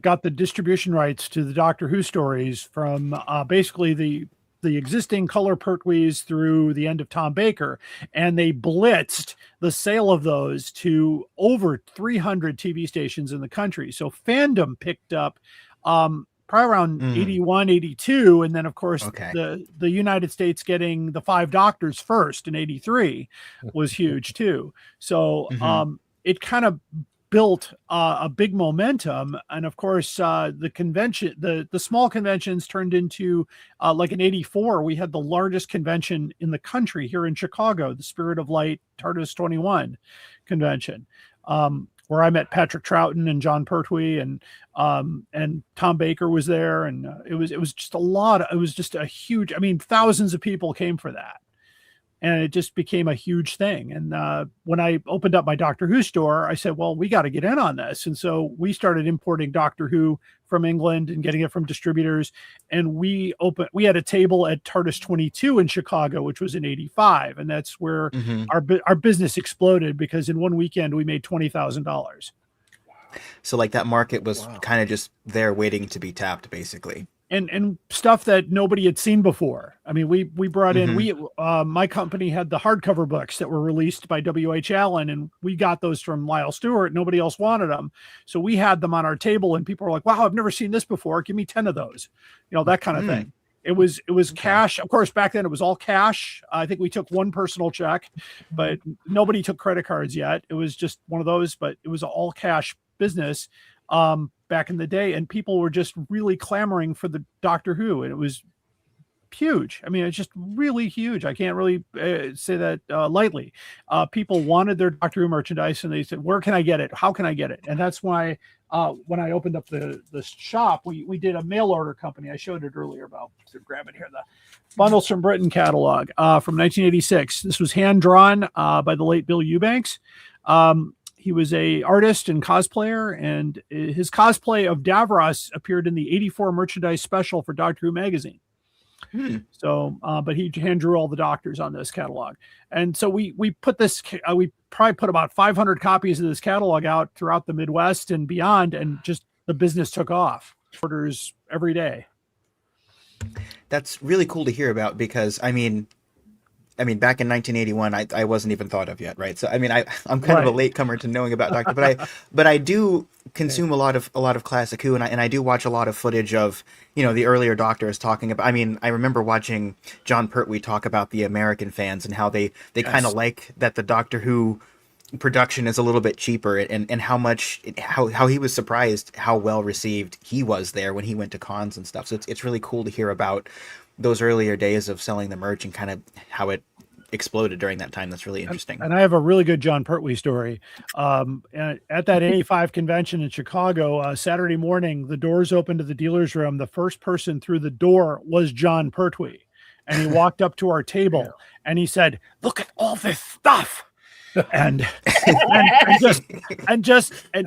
got the distribution rights to the Doctor Who stories from basically the existing color Pertwees through the end of Tom Baker, and they blitzed the sale of those to over 300 TV stations in the country. So fandom picked up probably around 81, 82. And then, of course, the United States getting the 5 Doctors first in 83 was huge, too. So it kind of built a big momentum. And, of course, the convention, the small conventions turned into, like in 84, we had the largest convention in the country here in Chicago, the Spirit of Light TARDIS 21 convention. Where I met Patrick Troughton and John Pertwee and Tom Baker was there. And it was just it was just a huge, I mean, thousands of people came for that. And it just became a huge thing. And when I opened up my Doctor Who store, I said, well, we got to get in on this. And so we started importing Doctor Who from England and getting it from distributors. And we had a table at TARDIS 22 in Chicago, which was in 85. And that's where our business exploded, because in one weekend we made $20,000. So like that market was kind of just there waiting to be tapped, basically. and stuff that nobody had seen before. I mean, we brought in, my company had the hardcover books that were released by W.H. Allen, and we got those from Lyle Stewart. Nobody else wanted them. So we had them on our table, and people were like, wow, I've never seen this before. Give me 10 of those, that kind of thing. It was cash. Of course, back then it was all cash. I think we took one personal check, but nobody took credit cards yet. It was just one of those, but it was all cash business. Back in the day, and people were just really clamoring for the Doctor Who, and it was huge. I mean, it's just really huge. I can't really say that lightly. People wanted their Doctor Who merchandise, and they said, where can I get it? How can I get it? And that's why when I opened up the shop, we did a mail order company. I showed it earlier about to grab it here. The Bundles from Britain catalog from 1986. This was hand drawn by the late Bill Eubanks. He was a artist and cosplayer, and his cosplay of Davros appeared in the 84 merchandise special for Doctor Who magazine. So, but he hand drew all the doctors on this catalog. And so we put this, we probably put about 500 copies of this catalog out throughout the Midwest and beyond. And just the business took off. Orders every day. That's really cool to hear about, because I mean, back in 1981, I wasn't even thought of yet, right? So, I mean, I'm kind of a latecomer to knowing about Doctor, but I do consume a lot of classic Who, and I do watch a lot of footage of, the earlier Doctors talking about. I mean, I remember watching John Pertwee talk about the American fans and how they kind of like that the Doctor Who production is a little bit cheaper, and how he was surprised how well received he was there when he went to cons and stuff. So it's really cool to hear about those earlier days of selling the merch and kind of how it exploded during that time. That's really interesting. And I have a really good John Pertwee story. At that 85 convention in Chicago, Saturday morning, the doors opened to the dealer's room. The first person through the door was John Pertwee. And he walked up to our table and he said, look at all this stuff. And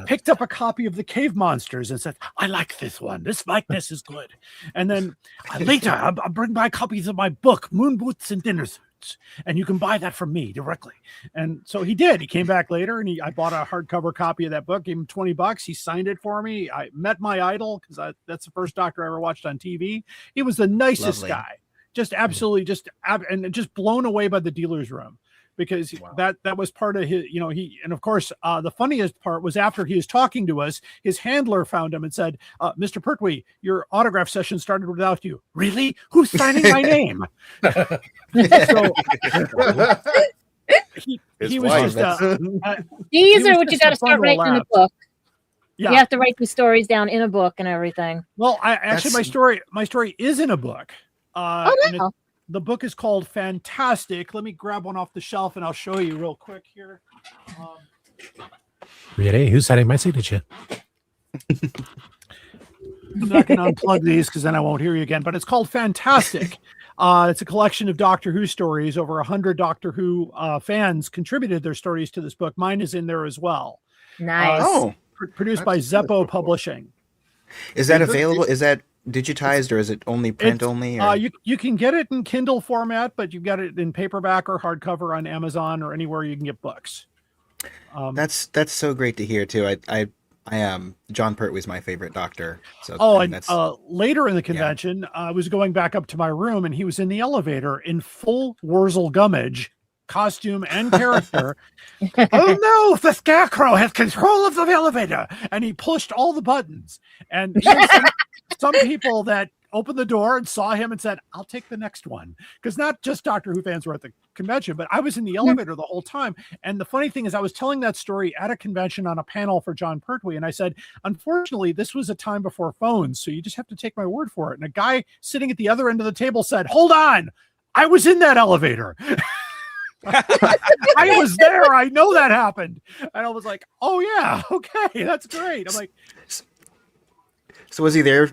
picked up a copy of the Cave Monsters and said, I like this one. This likeness is good. And then later I'll bring my copies of my book, Moon Boots and Dinner Suits, and you can buy that from me directly. And so he did. He came back later, and I bought a hardcover copy of that book, gave him $20. He signed it for me. I met my idol, because that's the first Doctor I ever watched on TV. He was the nicest guy, just absolutely and just blown away by the dealer's room. Because that was part of his, and of course, the funniest part was after he was talking to us, his handler found him and said, Mr. Pertwee, your autograph session started without you. Really? Who's signing my name? So he was just, these are what you got to start writing in the book. Yeah. You have to write these stories down in a book and everything. Well, my story is in a book. The book is called Fantastic. Let me grab one off the shelf and I'll show you real quick here. Really? Who's signing my signature? I'm not going to unplug these because then I won't hear you again, but it's called Fantastic. It's a collection of Doctor Who stories. Over 100 Doctor Who fans contributed their stories to this book. Mine is in there as well. Nice. Produced by Zeppo Publishing. Is that available? Is that digitized, or is it only print only? Or? You can get it in Kindle format, but you've got it in paperback or hardcover on Amazon or anywhere you can get books. That's so great to hear too. I am John Pertwee's my favorite Doctor. So later in the convention, I was going back up to my room, and he was in the elevator in full Wurzel Gummidge costume and character. Oh no, the Scarecrow has control of the elevator, and he pushed all the buttons. And some people that opened the door and saw him and said, I'll take the next one, because not just Doctor Who fans were at the convention, but I was in the elevator the whole time. And the funny thing is, I was telling that story at a convention on a panel for John Pertwee, and I said, unfortunately, this was a time before phones, so you just have to take my word for it. And a guy sitting at the other end of the table said, hold on, I was in that elevator. I was there. I know that happened. And I was like, oh yeah, okay, that's great. I'm like, so was he there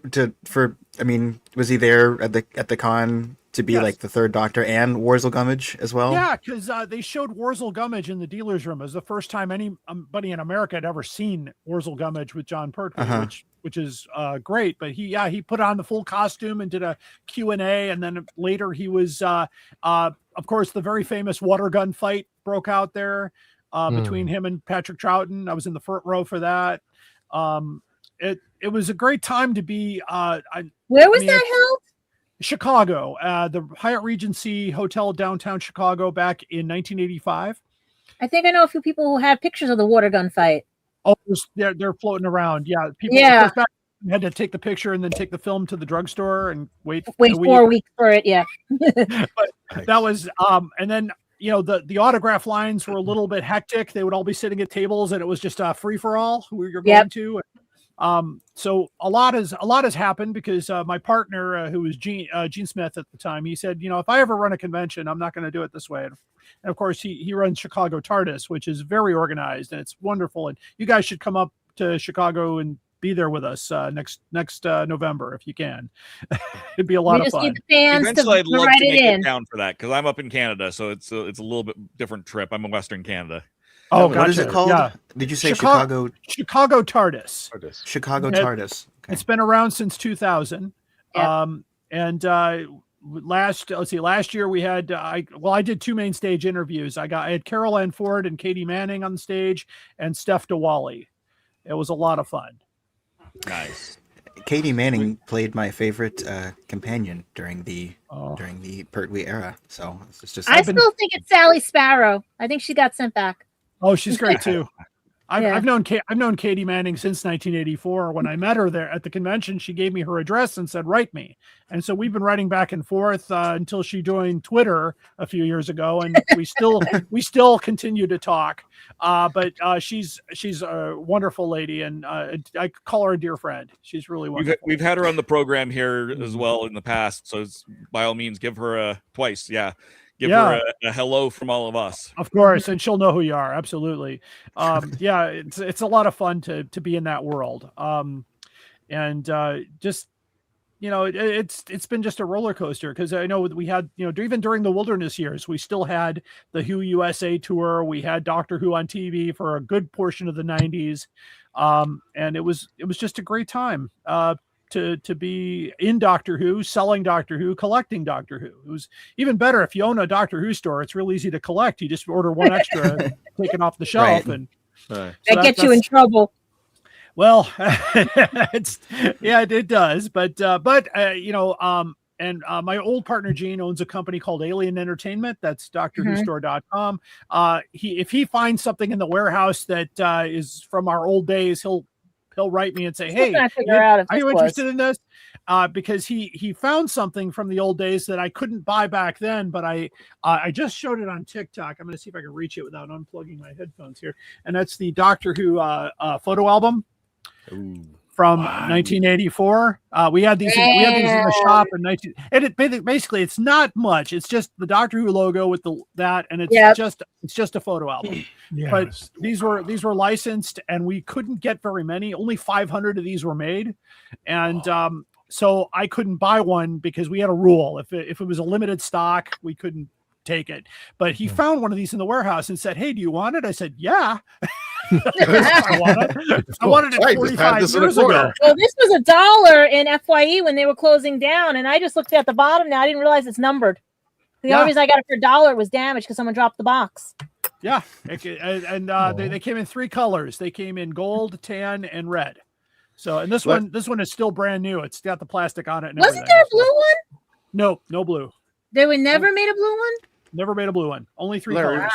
was he there at the con to be like the third Doctor and Wurzel Gummidge as well? Yeah, because they showed Wurzel Gummidge in the dealer's room. It was the first time anybody in America had ever seen Wurzel Gummidge with John Pertwee, which is great. But he put on the full costume and did a Q&A, and then later he was, of course, the very famous water gun fight broke out there between him and Patrick Troughton. I was in the front row for that. it was a great time to be. Where was that held? Chicago, the Hyatt Regency Hotel downtown Chicago back in 1985. I think I know a few people who have pictures of the water gun fight. Oh, they're floating around. Yeah, people. Yeah. Had to take the picture and then take the film to the drugstore and wait 4 weeks for it. Yeah. But that was and then the autograph lines were a little bit hectic. They would all be sitting at tables and it was just free for all who you're going to. So a lot has happened because my partner, who was Gene Smith at the time, he said, if I ever run a convention, I'm not going to do it this way. And of course, he runs Chicago TARDIS, which is very organized and it's wonderful. And you guys should come up to Chicago and be there with us next November if you can. It'd be a lot of fun. Eventually, I'd love to make it down for that because I'm up in Canada, so it's a little bit different trip. I'm in Western Canada. Oh, gotcha. What is it called? Yeah. Did you say Chicago? Chicago TARDIS. Chicago TARDIS. Okay. It's been around since 2000. Yep. Last year we had I did 2 main stage interviews. I had Carol Ann Ford and Katie Manning on the stage and Steph DeWally. It was a lot of fun. Nice. Katie Manning played my favorite companion during the Pertwee era. So it's just I still think it's Sally Sparrow. I think she got sent back. Oh, she's great too. I've known Katie Manning since 1984. When I met her there at the convention, she gave me her address and said, "Write me." And so we've been writing back and forth until she joined Twitter a few years ago, and we still continue to talk. But she's a wonderful lady, and I call her a dear friend. She's really wonderful. We've had her on the program here as well in the past, so by all means, give her a twice. Yeah. Give her a hello from all of us. Of course, and she'll know who you are. Absolutely. It's a lot of fun to be in that world. It's been just a roller coaster because I know we had, even during the wilderness years, we still had the Who USA tour. We had Doctor Who on TV for a good portion of the 90s. And it was just a great time. To be in Doctor Who, selling Doctor Who, collecting Doctor Who. It was even better if you own a Doctor Who store. It's real easy to collect. You just order one extra, take it off the shelf, right. and that gets you in trouble. Well, it does. But my old partner Gene owns a company called Alien Entertainment. That's DoctorWhoStore.com. If he finds something in the warehouse that is from our old days, he'll write me and say, "Hey, are you interested in this?" Because he found something from the old days that I couldn't buy back then, but I just showed it on TikTok. I'm going to see if I can reach it without unplugging my headphones here. And that's the Doctor Who photo album from 1984. We had these in the shop in 19. And basically it's not much. It's just the Doctor Who logo with that, and it's just a photo album. Yes. But these were licensed, and we couldn't get very many. Only 500 of these were made, and so I couldn't buy one because we had a rule: if it was a limited stock, we couldn't take it. But he found one of these in the warehouse and said, "Hey, do you want it?" I said, "Yeah." I wanted it 45 years ago. Well, this was $1 in FYE when they were closing down, and I just looked at the bottom now. I didn't realize it's numbered. The only reason I got it for $1 was damaged because someone dropped the box. Yeah, they came in 3 colors. They came in gold, tan, and red. So, and this one is still brand new. It's got the plastic on it. And wasn't there a blue one? No blue. They were never made a blue one. Never made a blue one. Only 3 colors. Wow.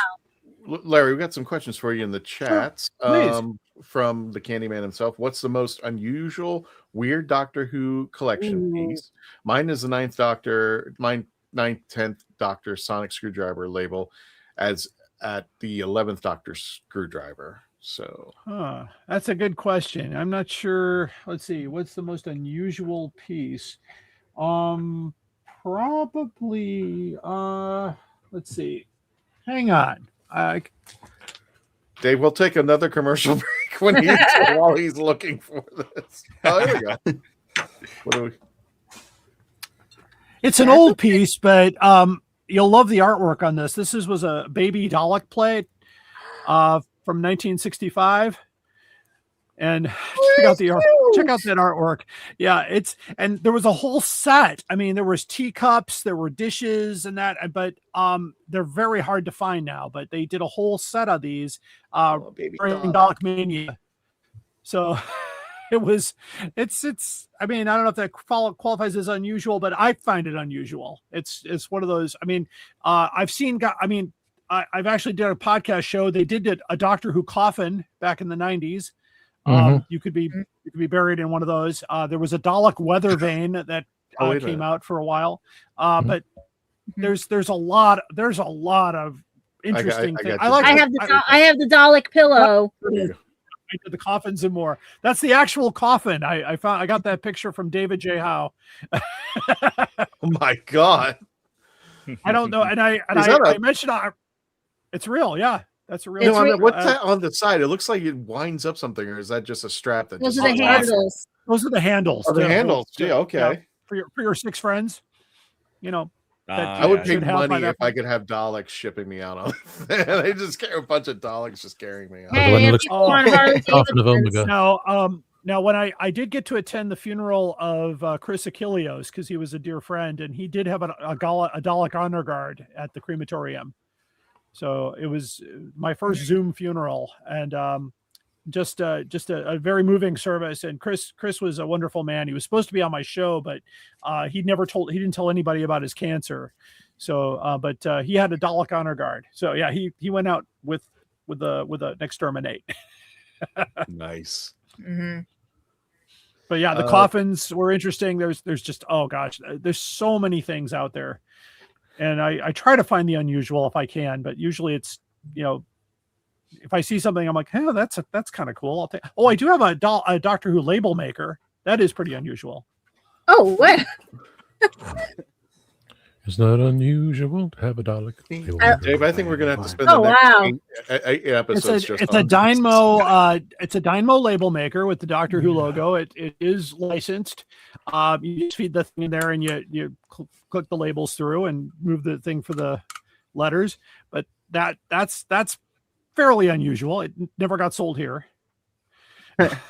Larry, we've got some questions for you in the chats. Sure, from the Candyman himself. What's the most unusual, weird Doctor Who collection piece? Mine is the 9th Doctor, 10th Doctor Sonic Screwdriver label as at the 11th Doctor screwdriver. So that's a good question. I'm not sure. Let's see. What's the most unusual piece? Probably let's see. Hang on. Dave, we'll take another commercial break while he's looking for this. Oh, there we go. What do we? It's an old piece, but you'll love the artwork on this. This was a baby Dalek plate from 1965. And check out that artwork. Yeah, and there was a whole set. I mean, there was teacups, there were dishes and that, but they're very hard to find now, but they did a whole set of these during Dalek Mania. So it's. I mean, I don't know if that qualifies as unusual, but I find it unusual. It's one of those. I mean, I've seen. I mean, I've actually did a podcast show. They did a Doctor Who coffin back in the 90s. You could be buried in one of those. There was a Dalek weather vane that came out for a while. But there's a lot of interesting things. I have the Dalek pillow. The coffins and more. That's the actual coffin. I got that picture from David J. Howe. Oh my God. I don't know. And I mentioned it's real. Yeah. That's a real. No, I mean, what's that on the side? It looks like it winds up something, or is that just a strap? Those are the handles. Those are the handles. Oh, the handles. Yeah. Okay. For your 6 friends, you know. I would pay money if I could have Daleks shipping me out on. They just carry a bunch of Daleks just carrying me out. Now, when I did get to attend the funeral of Chris Achilleos, because he was a dear friend, and he did have a Dalek honor guard at the crematorium. So it was my first Zoom funeral, and just a very moving service. And Chris was a wonderful man. He was supposed to be on my show, but he didn't tell anybody about his cancer. So, but he had a Dalek honor guard. So yeah, he went out with an exterminate. Nice. Mm-hmm. But yeah, the coffins were interesting. There's just, oh gosh, there's so many things out there. And I try to find the unusual if I can, but usually it's, you know, if I see something, I'm like, hey, that's kind of cool. I'll take. Oh, I do have a Doctor Who label maker. That is pretty unusual. Oh, what? It's not unusual to have a Dalek. Dave, I think we're gonna have to spend eight episodes. It's a Dynamo. It's a Dynamo label maker with the Doctor Who logo. It is licensed. You just feed the thing in there, and you click the labels through and move the thing for the letters. But that's fairly unusual. It never got sold here.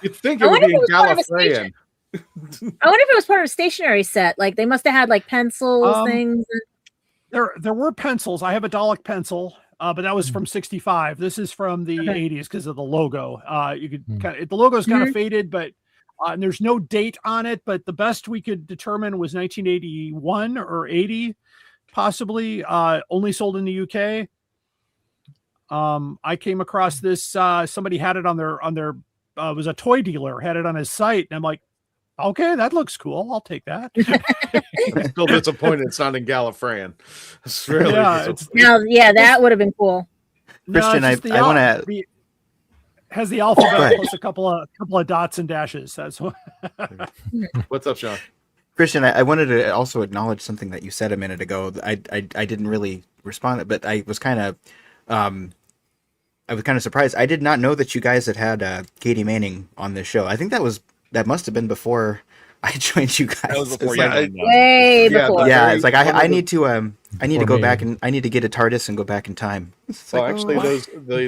You'd think it would be in Gallifreyan. I wonder if it was part of a stationery set. Like they must have had like pencils, things. There were pencils. I have a Dalek pencil, but that was from '65. This is from the '80s because of the logo. You could the logo is kind of faded, but and there's no date on it. But the best we could determine was 1981 or 80, possibly. Only sold in the UK. I came across this. Somebody had it on their it was a toy dealer had it on his site, and I'm like, okay, that looks cool. I'll take that. I'm still disappointed it's not in Gallifreyan. It's really that would have been cool. Christian, I want to has the alphabet plus a couple of dots and dashes. That's what. What's up, Sean? Christian, I wanted to also acknowledge something that you said a minute ago. I didn't really respond, but I was kind of surprised. I did not know that you guys had Katie Manning on this show. I think that must have been before I joined you guys. That was before way before. Yeah, it's like I need to go back and I need to get a TARDIS and go back in time. Well, actually,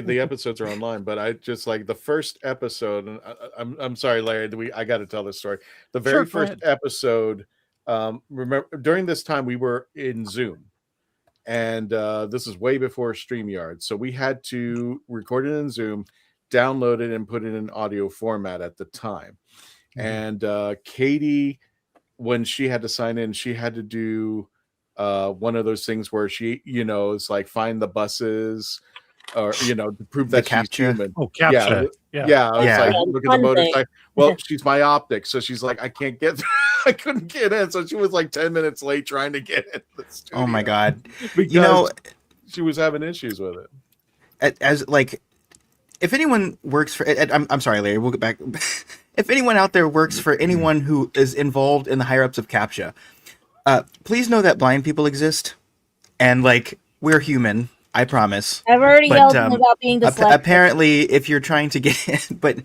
the episodes are online, but I just like the first episode. And I'm sorry, Larry. I got to tell this story. The very first episode. Remember, during this time we were in Zoom. And this is way before StreamYard. So we had to record it in Zoom, download it, and put it in audio format at the time. And Katie, when she had to sign in, she had to do one of those things where she, it's like find the buses or, to prove that she's human. Oh, capture. Yeah. It's like, look at the motorcycle. Well, she's myopic. So she's like, I can't get I couldn't get in. So she was like 10 minutes late trying to get in the studio. Oh my God. Because she was having issues with it. As like, if anyone works for, I'm sorry, Larry, we'll get back. If anyone out there works for anyone who is involved in the higher ups of CAPTCHA, please know that blind people exist. And like, we're human. I promise. I've already yelled about being dyslexic. Apparently, if you're trying to get in, but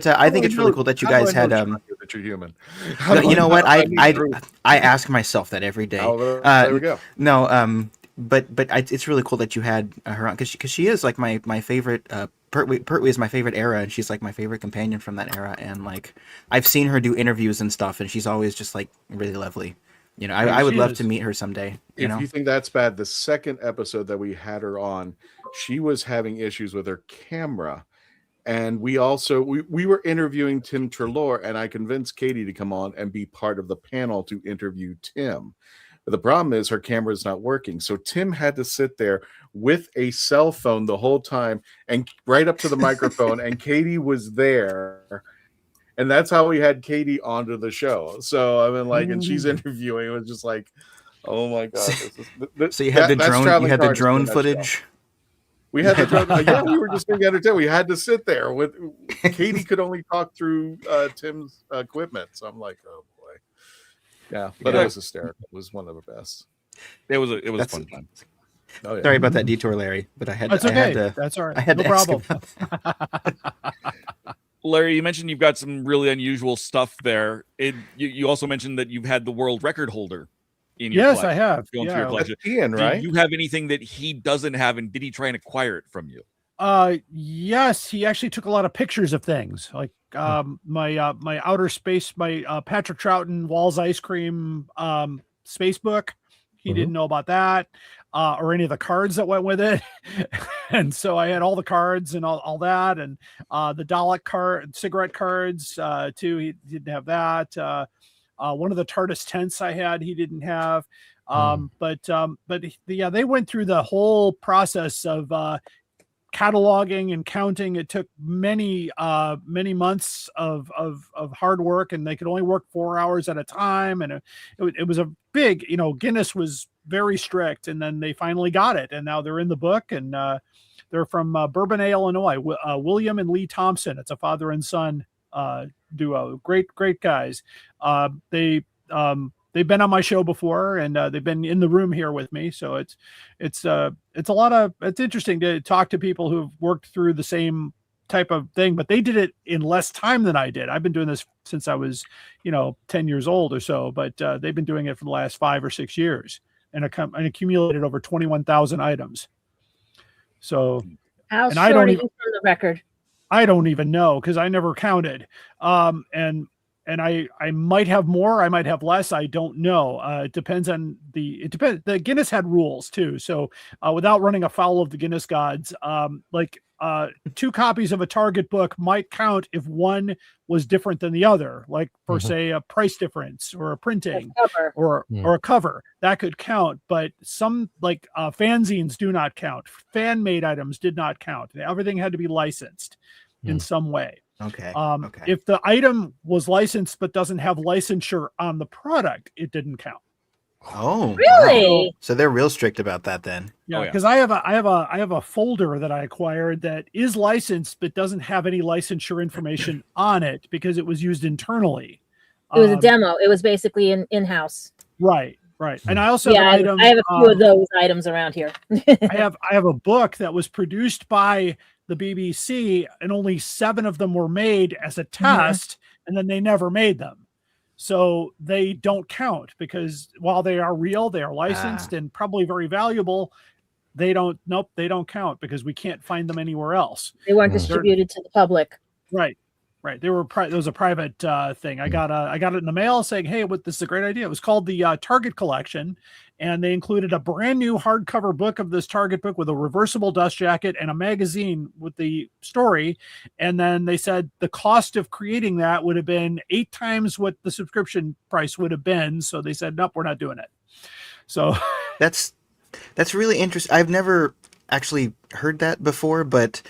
I think it's really cool that you guys had. That you're human. You know what? I ask myself that every day. There we go. No, but it's really cool that you had her on because she is like my favorite. Pertwee is my favorite era, and she's like my favorite companion from that era. And like I've seen her do interviews and stuff, and she's always just like really lovely. I would love to meet her someday. If you think that's bad, the second episode that we had her on, she was having issues with her camera, And we were interviewing Tim Treloar, and I convinced Katie to come on and be part of the panel to interview Tim. But the problem is her camera is not working. So Tim had to sit there with a cell phone the whole time and right up to the microphone, and Katie was there. And that's how we had Katie onto the show. So I mean, like, and she's interviewing. It was just like, oh my god! So you had the drone. You had the drone footage. We had the drone. Yeah, we were just being entertained. We had to sit there with Katie. Could only talk through Tim's equipment. So I'm like, oh boy, yeah. But it was hysterical. It was one of the best. It was a fun time. Oh, yeah. Sorry about that detour, Larry. But I had. That's okay. I had to, That's all right. I had no to problem. Larry, you mentioned you've got some really unusual stuff there. You also mentioned that you've had the world record holder in your yes, collection. I have. Going through your collection. Ian, right? Do you have anything that he doesn't have, and did he try and acquire it from you? Yes, he actually took a lot of pictures of things like my outer space, my Patrick Troughton Wall's Ice Cream space book. He didn't know about that. Or any of the cards that went with it. And so I had all the cards and all that, and the Dalek card, cigarette cards too. He didn't have that. One of the TARDIS tents I had, he didn't have. But yeah, they went through the whole process of cataloging and counting. It took many months of hard work, and they could only work 4 hours at a time. And it was a big, Guinness was very strict, and then they finally got it, and now they're in the book, and they're from Bourbonnais, Illinois. William and Lee Thompson. It's a father and son duo. Great guys. They've been on my show before, and they've been in the room here with me. So it's interesting to talk to people who've worked through the same type of thing, but they did it in less time than I did. I've been doing this since I was, 10 years old or so, but they've been doing it for the last 5 or 6 years and accumulated over 21,000 items. So, how and short I don't are even you from the record? I don't even know, because I never counted. And I might have more, I might have less. I don't know. It depends on the Guinness had rules too. So without running afoul of the Guinness gods, 2 copies of a Target book might count if one was different than the other, like for say a price difference or a printing or a cover that could count. But some fanzines do not count. Fan made items did not count. Everything had to be licensed in some way. Okay. If the item was licensed but doesn't have licensure on the product, it didn't count. Oh, really? Wow. So they're real strict about that then. Yeah, because I have a folder that I acquired that is licensed but doesn't have any licensure information on it because it was used internally. It was a demo. It was basically in-house. Right. And I also have an item. I have a few of those items around here. I have a book that was produced by the BBC, and only 7 of them were made as a test, and then they never made them. So they don't count because while they are real, they are licensed and probably very valuable. They don't count because we can't find them anywhere else. They weren't distributed to the public. Right. There was a private thing. I got it in the mail saying, "Hey, this is a great idea." It was called the Target Collection, and they included a brand new hardcover book of this Target book with a reversible dust jacket and a magazine with the story. And then they said the cost of creating that would have been 8 times what the subscription price would have been. So they said, "Nope, we're not doing it." So that's really interesting. I've never actually heard that before, but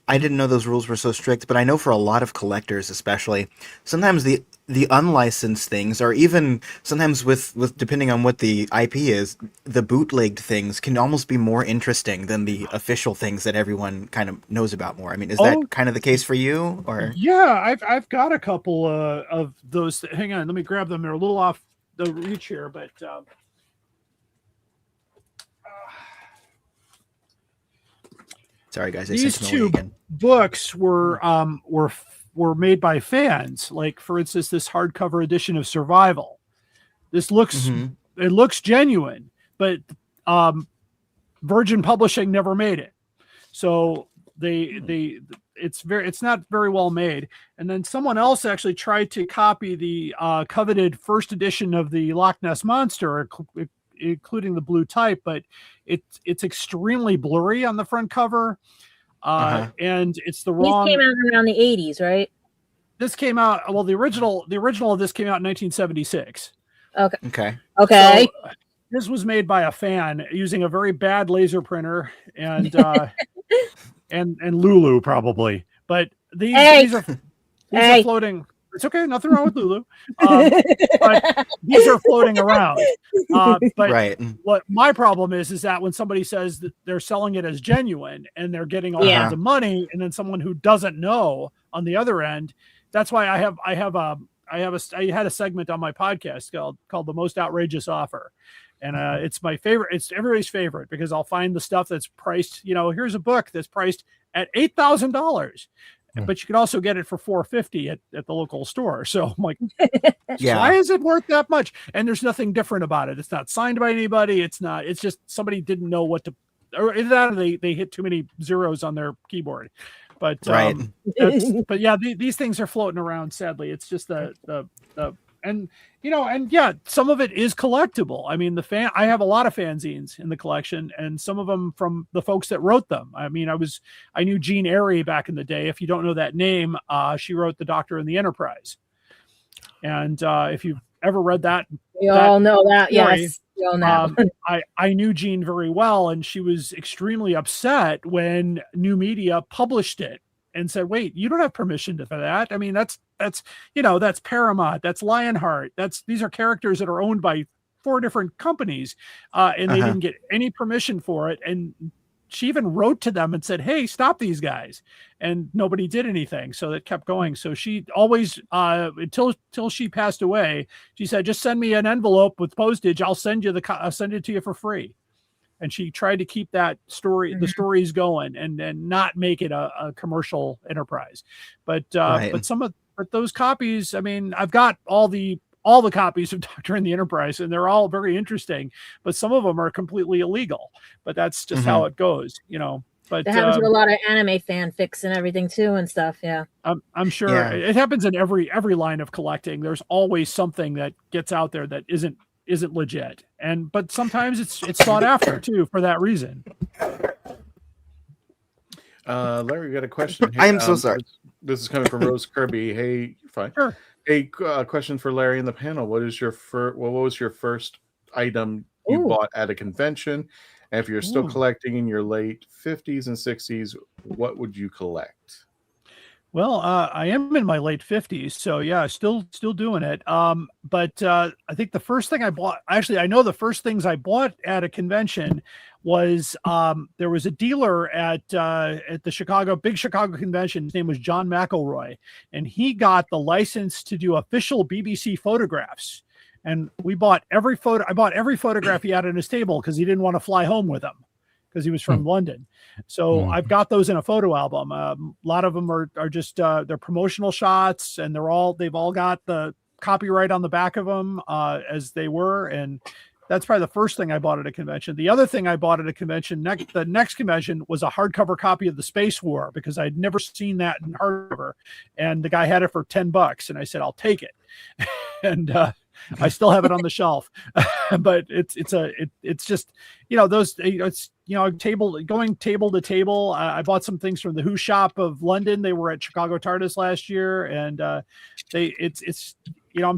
I didn't know those rules were so strict. But I know for a lot of collectors, especially, sometimes the unlicensed things, or even sometimes with depending on what the IP is, the bootlegged things can almost be more interesting than the official things that everyone kind of knows about more. I mean, is that kind of the case for you? Or yeah, I've got a couple of those. Hang on, let me grab them. They're a little off the reach here, but sorry guys, these 2 books were made by fans. Like, for instance, this hardcover edition of Survival. This looks it looks genuine, but Virgin Publishing never made it. So it's not very well made. And then someone else actually tried to copy the coveted first edition of the Loch Ness Monster, including the blue type, but it's extremely blurry on the front cover. and it's the These wrong. came out around the 80s, right? This came out. Well, the original of this came out in 1976. Okay. Okay. So, this was made by a fan using a very bad laser printer and and Lulu probably, but these are floating. It's okay, nothing wrong with Lulu. But these are floating around. But what my problem is that when somebody says that they're selling it as genuine and they're getting all kinds of money, and then someone who doesn't know on the other end, that's why I had a segment on my podcast called The Most Outrageous Offer. And it's my favorite. It's everybody's favorite because I'll find the stuff that's priced, here's a book that's priced at $8,000, but you can also get it for $450 at the local store. So I'm like, why is it worth that much? And there's nothing different about it. It's not signed by anybody. It's just somebody didn't know what to, or either that or they hit too many zeros on their keyboard. But but yeah, these things are floating around. Sadly, it's just some of it is collectible. I mean, I have a lot of fanzines in the collection, and some of them from the folks that wrote them. I mean, I knew Jean Airy back in the day. If you don't know that name, she wrote The Doctor and the Enterprise. And if you've ever read that, you all know that. Story, yes. You all know. I knew Jean very well, and she was extremely upset when New Media published it and said, wait, you don't have permission for that. I mean, that's Paramount, that's Lionheart, these are characters that are owned by 4 different companies, and they didn't get any permission for it. And she even wrote to them and said, hey, stop these guys, and nobody did anything. So it kept going. So she always until she passed away, she said, just send me an envelope with postage, I'll send it to you for free. And she tried to keep that story, the stories going, and not make it a commercial enterprise. But those copies, I mean, I've got all the copies of Doctor and the Enterprise, and they're all very interesting. But some of them are completely illegal. But that's just how it goes, But that happens with a lot of anime fanfics and everything too, and stuff. Yeah, I'm sure it happens in every line of collecting. There's always something that gets out there that isn't legit, but sometimes it's sought after too for that reason. Larry, we got a question here. I am so sorry. This is coming from Rose Kirby. Hey, fine. Sure. Hey, question for Larry in the panel. What was your first item you bought at a convention? And if you're still collecting in your late 50s and 60s, what would you collect? Well, I am in my late 50s, so yeah, still doing it. But I think the first thing I bought, actually, I know the first things I bought at a convention was there was a dealer at the big Chicago convention. His name was John McElroy, and he got the license to do official BBC photographs. And I bought every photograph he had on his table because he didn't want to fly home with them, because he was from London. So I've got those in a photo album. A lot of them are just they're promotional shots, and they've all got the copyright on the back of them as they were. And that's probably the first thing I bought at a convention. The other thing I bought at a convention, the next convention, was a hardcover copy of The Space War, because I'd never seen that in hardcover. And the guy had it for $10, and I said, I'll take it. And I still have it on the shelf, but it's just, going table to table. I bought some things from the Who shop of London. They were at Chicago TARDIS last year, and I'm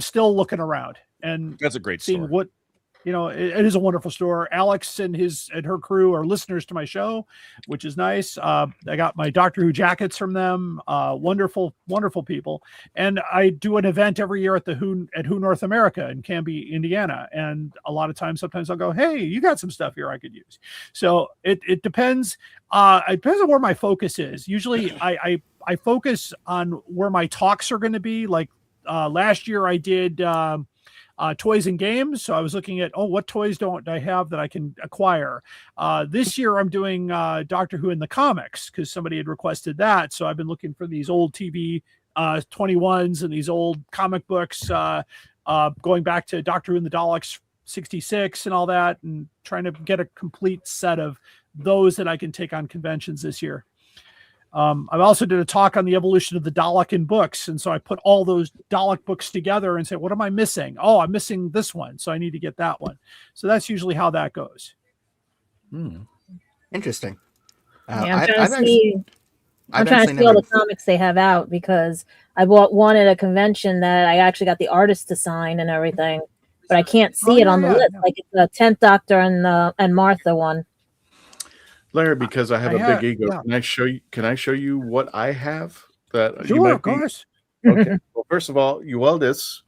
still looking around, and that's a great seeing store. It is a wonderful store. Alex and her crew are listeners to my show, which is nice. I got my Doctor Who jackets from them. Wonderful, wonderful people. And I do an event every year at Who North America in Canby, Indiana. And a lot of times, sometimes I'll go, hey, you got some stuff here I could use. So it depends. It depends on where my focus is. Usually I focus on where my talks are going to be. Like last year I did toys and games. So I was looking at, what toys don't I have that I can acquire? This year I'm doing Doctor Who in the comics, because somebody had requested that. So I've been looking for these old TV 21s and these old comic books, going back to Doctor Who and the Daleks 66 and all that, and trying to get a complete set of those that I can take on conventions this year. I also did a talk on the evolution of the Dalek in books. And so I put all those Dalek books together and said, what am I missing? Oh, I'm missing this one, so I need to get that one. So that's usually how that goes. Interesting. Yeah, I'm trying to see. I'm trying to see all the comics they have out because I bought one at a convention that I actually got the artist to sign and everything, but I can't see it on the list. Like it's the 10th Doctor and Martha one. Larry, because I have a big ego, can I show you? Can I show you what I have? That sure, you might of course. Okay. Well, first of all, Ueldis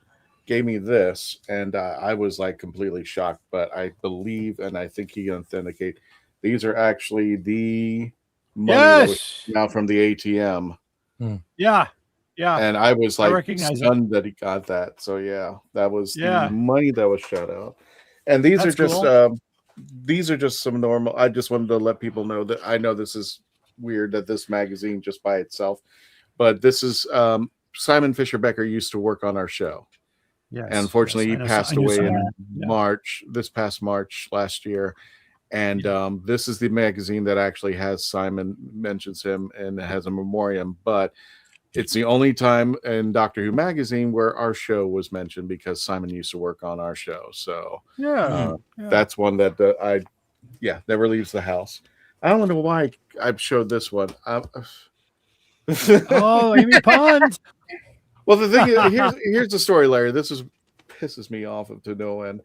gave me this, and I was like completely shocked. But I believe, and I think he can authenticate. These are actually the money that was now from the ATM. Yeah. Yeah. And I was like stunned that he got that. So yeah, that was the money that was shut out. And these are just some normal. I just wanted to let people know that I know this is weird that this magazine just by itself, but this is Simon Fisher-Becker used to work on our show. Yes. And unfortunately he passed away in March, this past March last year. And this is the magazine that actually has Simon mentions him and has a memoriam, but it's the only time in Doctor Who magazine where our show was mentioned because Simon used to work on our show. So that's one that I never leaves the house. I don't know why I've showed this one. Oh, Amy Pond. Well, the thing is, here's the story, Larry. This pisses me off to no end.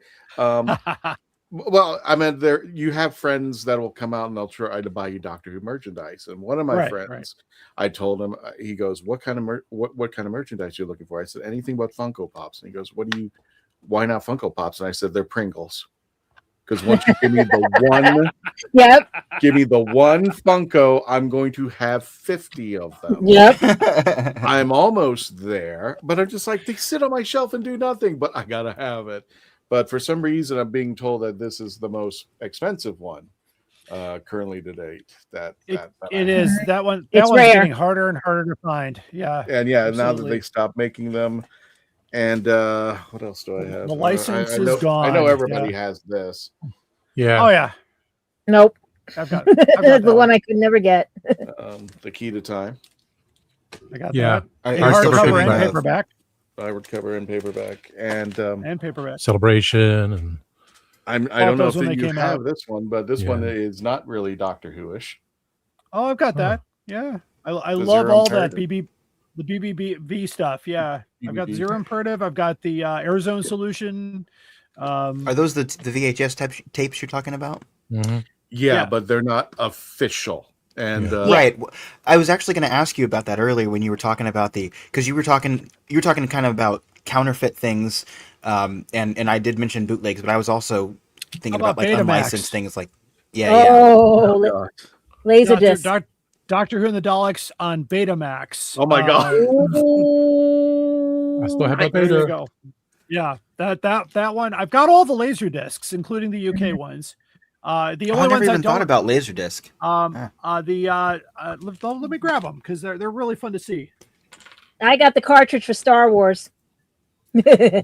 Well, I mean, you have friends that will come out and they'll try to buy you Doctor Who merchandise. And one of my friends, I told him, he goes, "What kind of what kind of merchandise are you looking for?" I said, "Anything but Funko Pops." And he goes, "Why not Funko Pops?" And I said, "They're Pringles." Because once you give me the one, give me the one Funko, I'm going to have 50 of them. Yep. I'm almost there, but I'm just like, they sit on my shelf and do nothing, but I gotta have it. But for some reason, I'm being told that this is the most expensive one currently to date. It is that one. That one's getting harder and harder to find. Yeah, and now that they stopped making them, and what else do I have? The license is gone. I know everybody has this. Yeah. Oh yeah. Nope. I've got the one I could never get. The Key to Time. I got that. Hardcover and paperback. Hardcover and paperback, and paperback. Celebration, and I don't know if you have this one, but this one is not really Doctor Who-ish. Oh, I've got that. Yeah, I love all that the BBB stuff. Yeah, I've got Zero Imperative. I've got the Arizona Solution. Are those the VHS tapes you're talking about? Mm-hmm. Yeah, but they're not official. And right, I was actually going to ask you about that earlier when you were talking about because you were talking kind of about counterfeit things, and I did mention bootlegs, but I was also thinking about like unlicensed things like Laserdisc. Doctor Who and the Daleks on Betamax. Oh my god! I still have a There beta. you go. Yeah, that one. I've got all the laser discs, including the UK ones. The only I never ones even thought about Laserdisc. Let me grab them because they're really fun to see. I got the cartridge for Star Wars. You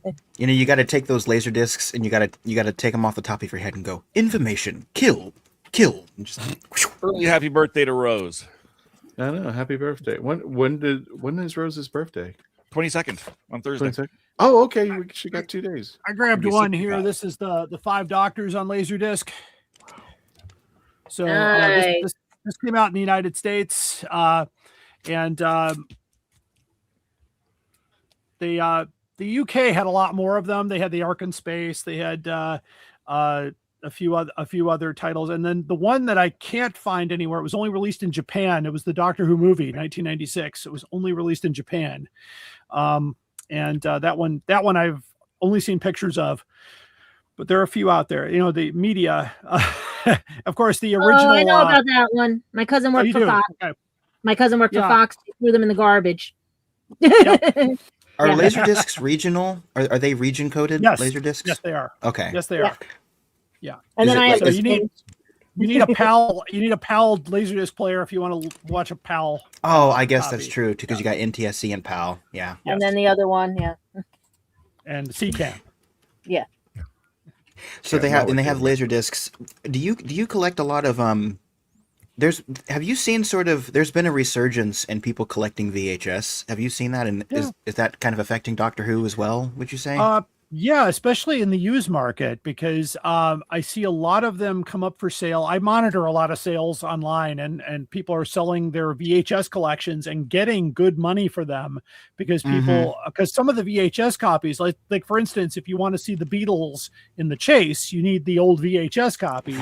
got to take those laser discs and you got to take them off the top of your head and go information, kill, and just early happy birthday to Rose. I know, happy birthday. When is Rose's birthday? 22nd on Thursday. 22nd? Oh, okay. She got 2 days. I grabbed one here. This is the 5 Doctors on Laserdisc. So this came out in the United States, and the UK had a lot more of them. They had the Ark in Space. They had a few other titles, and then the one that I can't find anywhere. It was only released in Japan. It was the Doctor Who movie, 1996. It was only released in Japan, and that one I've only seen pictures of. But there are a few out there. The media, of course, the original. Oh, I know about that one. My cousin worked for Fox. Okay. My cousin worked for Fox. He threw them in the garbage. Yep. Are Laserdiscs regional? Are they region coded? Yes. Laserdiscs? Yes, they are. Okay. Yes, they are. Yeah. And then I have you need a PAL. You need a PAL Laserdisc player if you want to watch a PAL. Oh, I guess that's true because you got NTSC and PAL. Yeah. And then the other one, and CCAM. Yeah. So they have laser discs. Do you collect a lot of have you seen there's been a resurgence in people collecting VHS? Have you seen that? And is that kind of affecting Doctor Who as well, would you say? Yeah, especially in the used market, because I see a lot of them come up for sale. I monitor a lot of sales online, and people are selling their VHS collections and getting good money for them because because some of the VHS copies, like for instance, if you want to see the Beatles in the chase, you need the old VHS copy.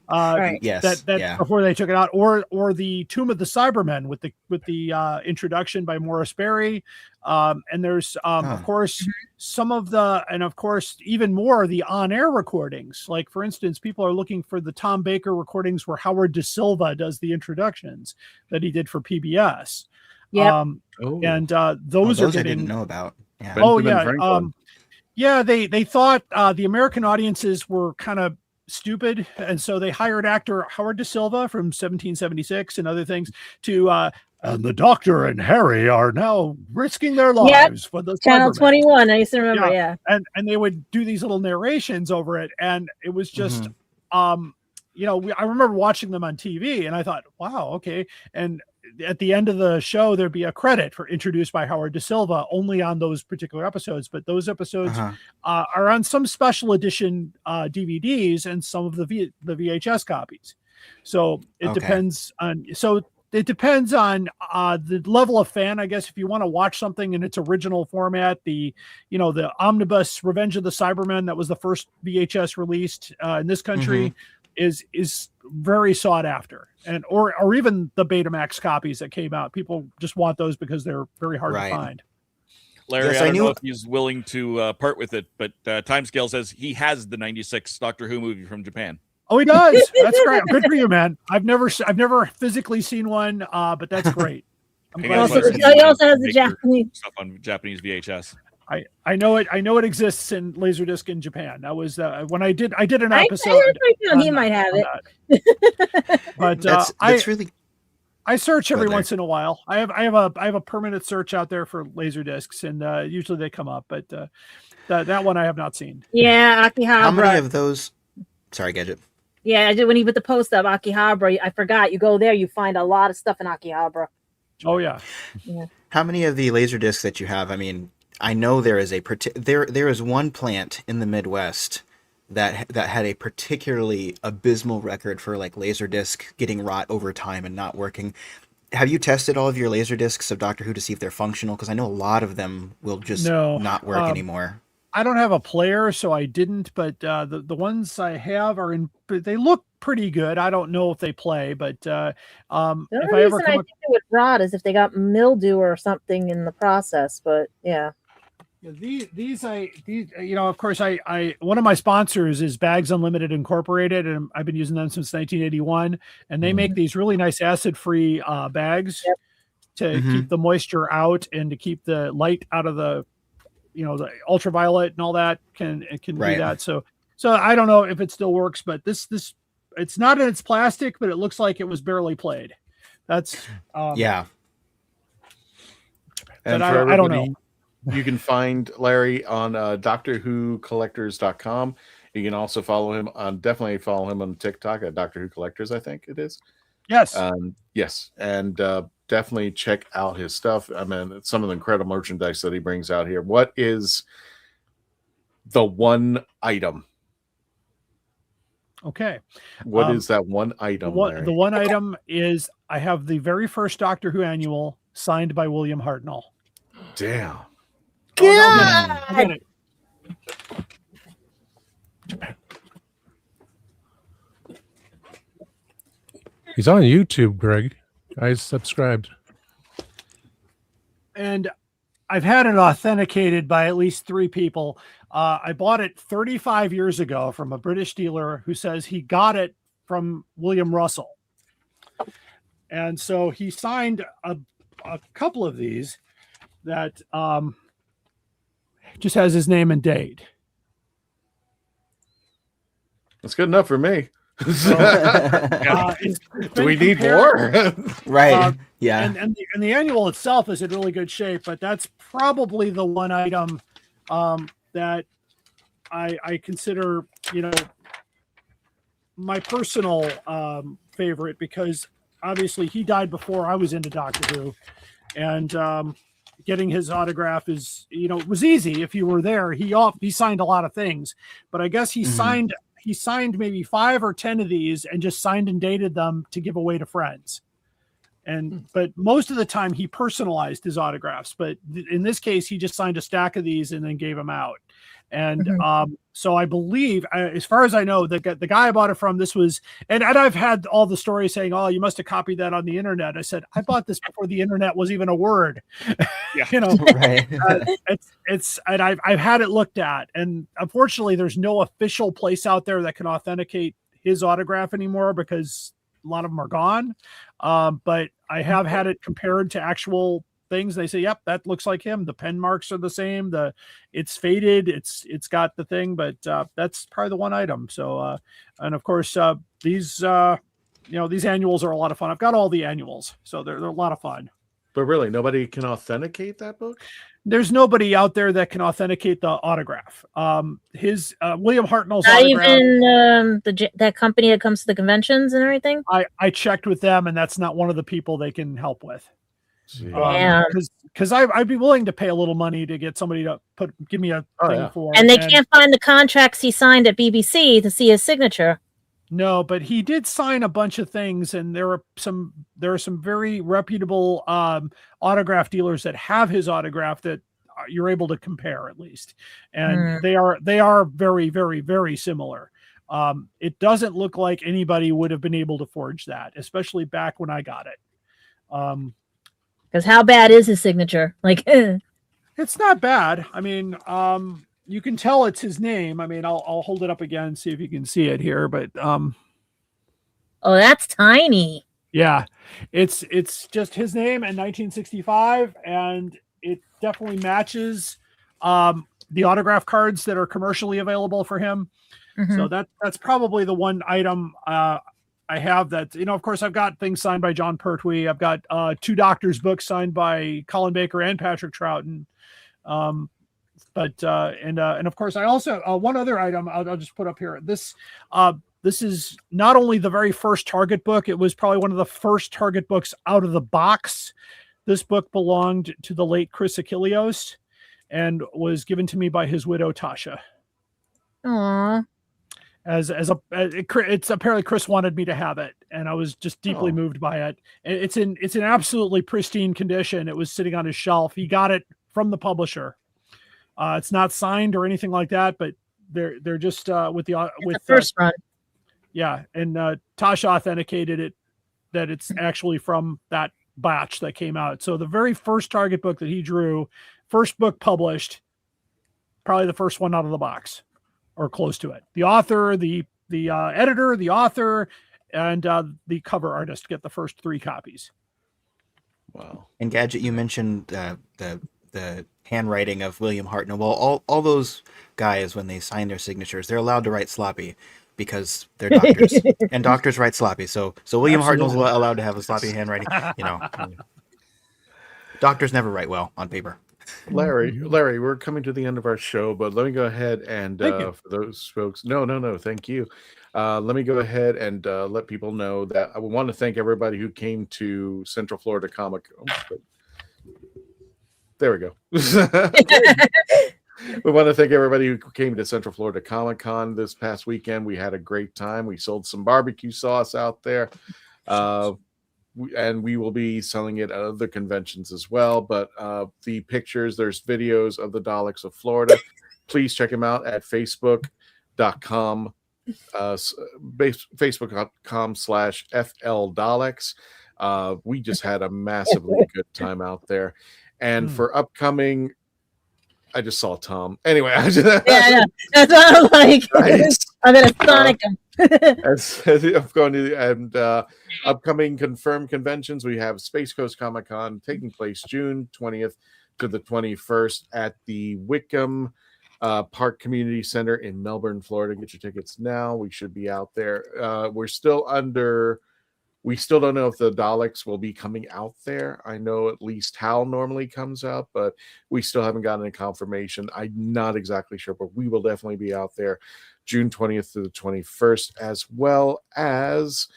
Right. Yes. That before they took it out, or the Tomb of the Cybermen with the introduction by Morris Berry. And there's of course some of the, and of course even more the on-air recordings. Like for instance, people are looking for the Tom Baker recordings where Howard Da Silva does the introductions that he did for PBS. Yeah. And those are I getting, didn't know about. Yeah. Yeah. They thought the American audiences were kind of stupid, and so they hired actor Howard Da Silva from 1776 and other things to and the Doctor and Harry are now risking their lives for the Channel Cybermen. 21. I used to remember. Yeah. And they would do these little narrations over it, and it was just I remember watching them on TV, and I thought, wow, okay. And at the end of the show, there'd be a credit for introduced by Howard Da Silva only on those particular episodes. But those episodes are on some special edition DVDs and some of the VHS copies. So it depends on, it depends on the level of fan, I guess. If you want to watch something in its original format, the omnibus Revenge of the Cybermen, that was the first VHS released in this country, is very sought after, and or even the Betamax copies that came out. People just want those because they're very hard to find. Larry, I don't know if he's willing to part with it, but Timescale says he has the '96 Doctor Who movie from Japan. Oh, he does. That's great. Good for you, man. I've never physically seen one, but that's great. I'm glad. He also has the Japanese stuff on Japanese VHS. I know it. I know it exists in Laserdisc in Japan. That was when I did an episode. He might have it. But that's really. I search every once in a while. I have a permanent search out there for Laserdiscs, and usually they come up. But that one I have not seen. Yeah, Akihabara. How many of those? Sorry, Gadget. Yeah, I did when he put the post up Akihabara. I forgot. You go there, you find a lot of stuff in Akihabara. Oh yeah. How many of the Laserdiscs that you have? I mean, I know there is there is one plant in the Midwest that had a particularly abysmal record for like Laserdisc getting rot over time and not working. Have you tested all of your Laserdiscs of Doctor Who to see if they're functional? Because I know a lot of them will just not work anymore. I don't have a player, so I didn't. But the ones I have are in. They look pretty good. I don't know if they play, but the only reason I think it would rot is if they got mildew or something in the process. But yeah. These of course I one of my sponsors is Bags Unlimited Incorporated, and I've been using them since 1981, and they make these really nice acid-free bags to keep the moisture out and to keep the light out of the the ultraviolet and all that can do that. So I don't know if it still works, but this it's not in its plastic, but it looks like it was barely played. That's And but I don't know. You can find Larry on DoctorWhoCollectors.com. You can also follow him on TikTok at Doctor Who Collectors, I think it is. Yes. Yes. And definitely check out his stuff. I mean, some of the incredible merchandise that he brings out here. What is the one item? Okay. What is that one item? The one item is I have the very first Doctor Who annual signed by William Hartnell. Damn. God. He's on YouTube, Greg. I subscribed. And I've had it authenticated by at least 3 people. I bought it 35 years ago from a British dealer who says he got it from William Russell. And so he signed a couple of these that just has his name and date. That's good enough for me. Do we need more? Right. Yeah. And the annual itself is in really good shape, but that's probably the one item that I consider, my personal favorite, because obviously he died before I was into Doctor Who, and getting his autograph is, you know, it was easy if you were there. He signed a lot of things, but I guess he signed maybe 5 or 10 of these and just signed and dated them to give away to friends. But most of the time he personalized his autographs, but in this case, he just signed a stack of these and then gave them out. And so I believe, as far as I know, the guy I bought it from, this was, and I've had all the stories saying, oh, you must have copied that on the internet. I said, I bought this before the internet was even a word. Yeah. You know, Right. and I've had it looked at, and unfortunately there's no official place out there that can authenticate his autograph anymore because a lot of them are gone. But I have had it compared to actual things. They say, yep, that looks like him. The pen marks are the same. It's faded. It's got the thing, but that's probably the one item. So, and of course, these annuals are a lot of fun. I've got all the annuals, so they're a lot of fun. But really, nobody can authenticate that book? There's nobody out there that can authenticate the autograph. His William Hartnell's Not autograph. even that company that comes to the conventions and everything. I checked with them, and that's not one of the people they can help with. Damn. Because I'd be willing to pay a little money to get somebody to give me a thing for. And they can't find the contracts he signed at BBC to see his signature. No, but he did sign a bunch of things, and there are some very reputable autograph dealers that have his autograph that you're able to compare at least, and they are very, very, very similar. It doesn't look like anybody would have been able to forge that, especially back when I got it. Because how bad is his signature? Like, it's not bad. I mean, you can tell it's his name. I mean, I'll hold it up again, see if you can see it here. But oh, that's tiny. Yeah, it's just his name and 1965, and it definitely matches the autograph cards that are commercially available for him. So that's probably the one item I have that, you know, of course, I've got things signed by John Pertwee. I've got 2 doctors' books signed by Colin Baker and Patrick Troughton. But of course, I also one other item I'll just put up here. This is not only the very first Target book; it was probably one of the first Target books out of the box. This book belonged to the late Chris Achilleos, and was given to me by his widow Tasha. Aww. It's apparently Chris wanted me to have it, and I was just deeply moved by it. It's in absolutely pristine condition. It was sitting on his shelf. He got it from the publisher. It's not signed or anything like that, but they're just with the first run. Yeah, and Tasha authenticated it that it's actually from that batch that came out. So the very first Target book that he drew, first book published, probably the first one out of the box or close to it. The author, the editor, the author, and the cover artist get the first 3 copies. Wow. And Gadget, you mentioned the handwriting of William Hartnell. Well, all those guys, when they sign their signatures, they're allowed to write sloppy because they're doctors, and doctors write sloppy. So William Hartnell's allowed to have a sloppy handwriting. You know, doctors never write well on paper. Larry, we're coming to the end of our show, but let me go ahead and for those folks, no, thank you. Let me go ahead and let people know that I want to thank everybody who came to Central Florida Comic. There we go. We want to thank everybody who came to Central Florida Comic Con this past weekend. We had a great time. We sold some barbecue sauce out there. And we will be selling it at other conventions as well. But the pictures, there's videos of the Daleks of Florida. Please check them out at facebook.com, facebook.com/FL Daleks. We just had a massively good time out there. And for upcoming, I just saw Tom. Anyway, yeah, that's what I'm like. Nice. I'm gonna Sonic him. as I'm going to and upcoming confirmed conventions, we have Space Coast Comic Con taking place June 20th to the 21st at the Wickham Park Community Center in Melbourne, Florida. Get your tickets now. We should be out there. We still don't know if the Daleks will be coming out there. I know at least Hal normally comes out, but we still haven't gotten any confirmation. I'm not exactly sure, but we will definitely be out there June 20th to the 21st, as well as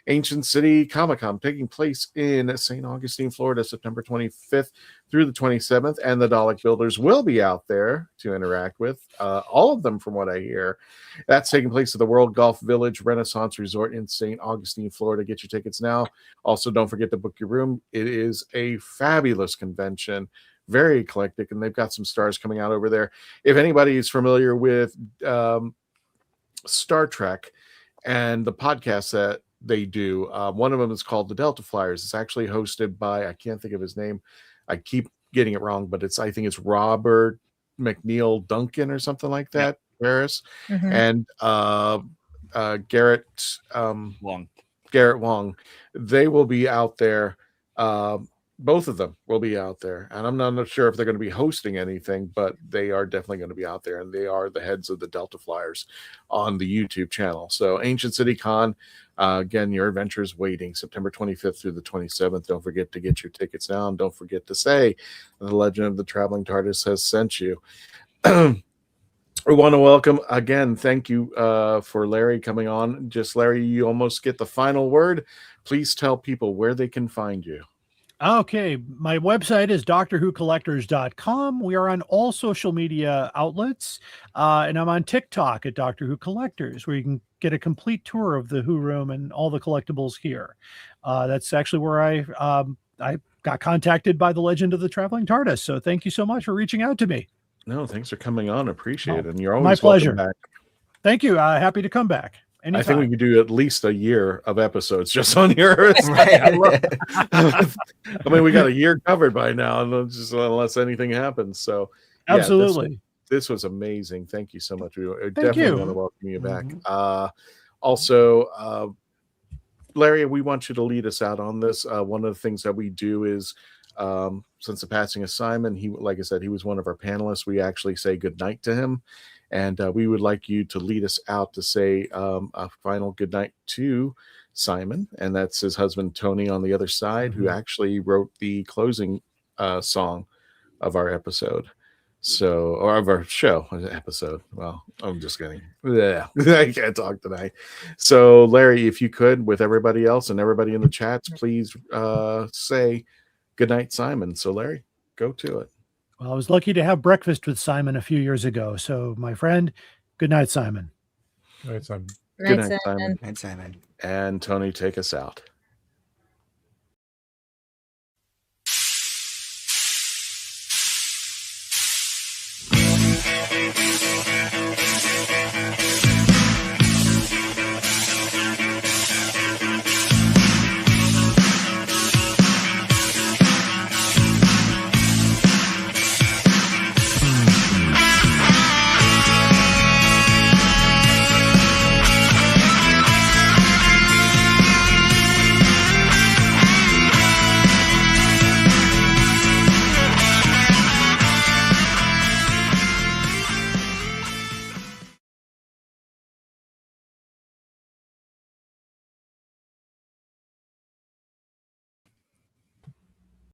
Ancient City Comic-Con taking place in St. Augustine, Florida, September 25th through the 27th. And the Dalek Builders will be out there to interact with, all of them from what I hear. That's taking place at the World Golf Village Renaissance Resort in St. Augustine, Florida. Get your tickets now. Also, don't forget to book your room. It is a fabulous convention, very eclectic, and they've got some stars coming out over there. If anybody is familiar with Star Trek and the podcast that they do, one of them is called the Delta Flyers. It's actually hosted by, I can't think of his name, I keep getting it wrong, but I think it's Robert McNeil Duncan or something like that, Paris, and Garrett Wong. They will be out there. Both of them will be out there, and I'm not sure if they're going to be hosting anything, but they are definitely going to be out there, and they are the heads of the Delta Flyers on the YouTube channel. So Ancient City Con, again, your adventure is waiting September 25th through the 27th. Don't forget to get your tickets now, and don't forget to say the Legend of the Traveling TARDIS has sent you. We want to welcome again. Thank you for Larry coming on. Just Larry, you almost get the final word. Please tell people where they can find you. Okay, my website is DoctorWhoCollectors.com. We are on all social media outlets, and I'm on TikTok at Doctor Who Collectors, where you can get a complete tour of the Who room and all the collectibles here. That's actually where I got contacted by the Legend of the Traveling TARDIS. So thank you so much for reaching out to me. No, thanks for coming on. Appreciate it. And you're My always pleasure. welcome back. Thank you. Happy to come back. Anytime. I think we could do at least a year of episodes just on yours. I mean, we got a year covered by now, just unless anything happens. So, yeah, absolutely, this was amazing. Thank you so much. We Thank definitely you. want to welcome you back. Also, Larry, we want you to lead us out on this. One of the things that we do is, since the passing of Simon, he, like I said, he was one of our panelists. We actually say goodnight to him. And we would like you to lead us out to say a final goodnight to Simon. And that's his husband, Tony, on the other side, who actually wrote the closing song of our episode. So, or of our show episode. Well, I'm just kidding. Yeah, I can't talk tonight. So, Larry, if you could, with everybody else and everybody in the chats, please say goodnight, Simon. So, Larry, go to it. Well, I was lucky to have breakfast with Simon a few years ago. So, my friend, good night, Simon. Good night, Simon. Good night, Simon. And Simon. And Tony, take us out.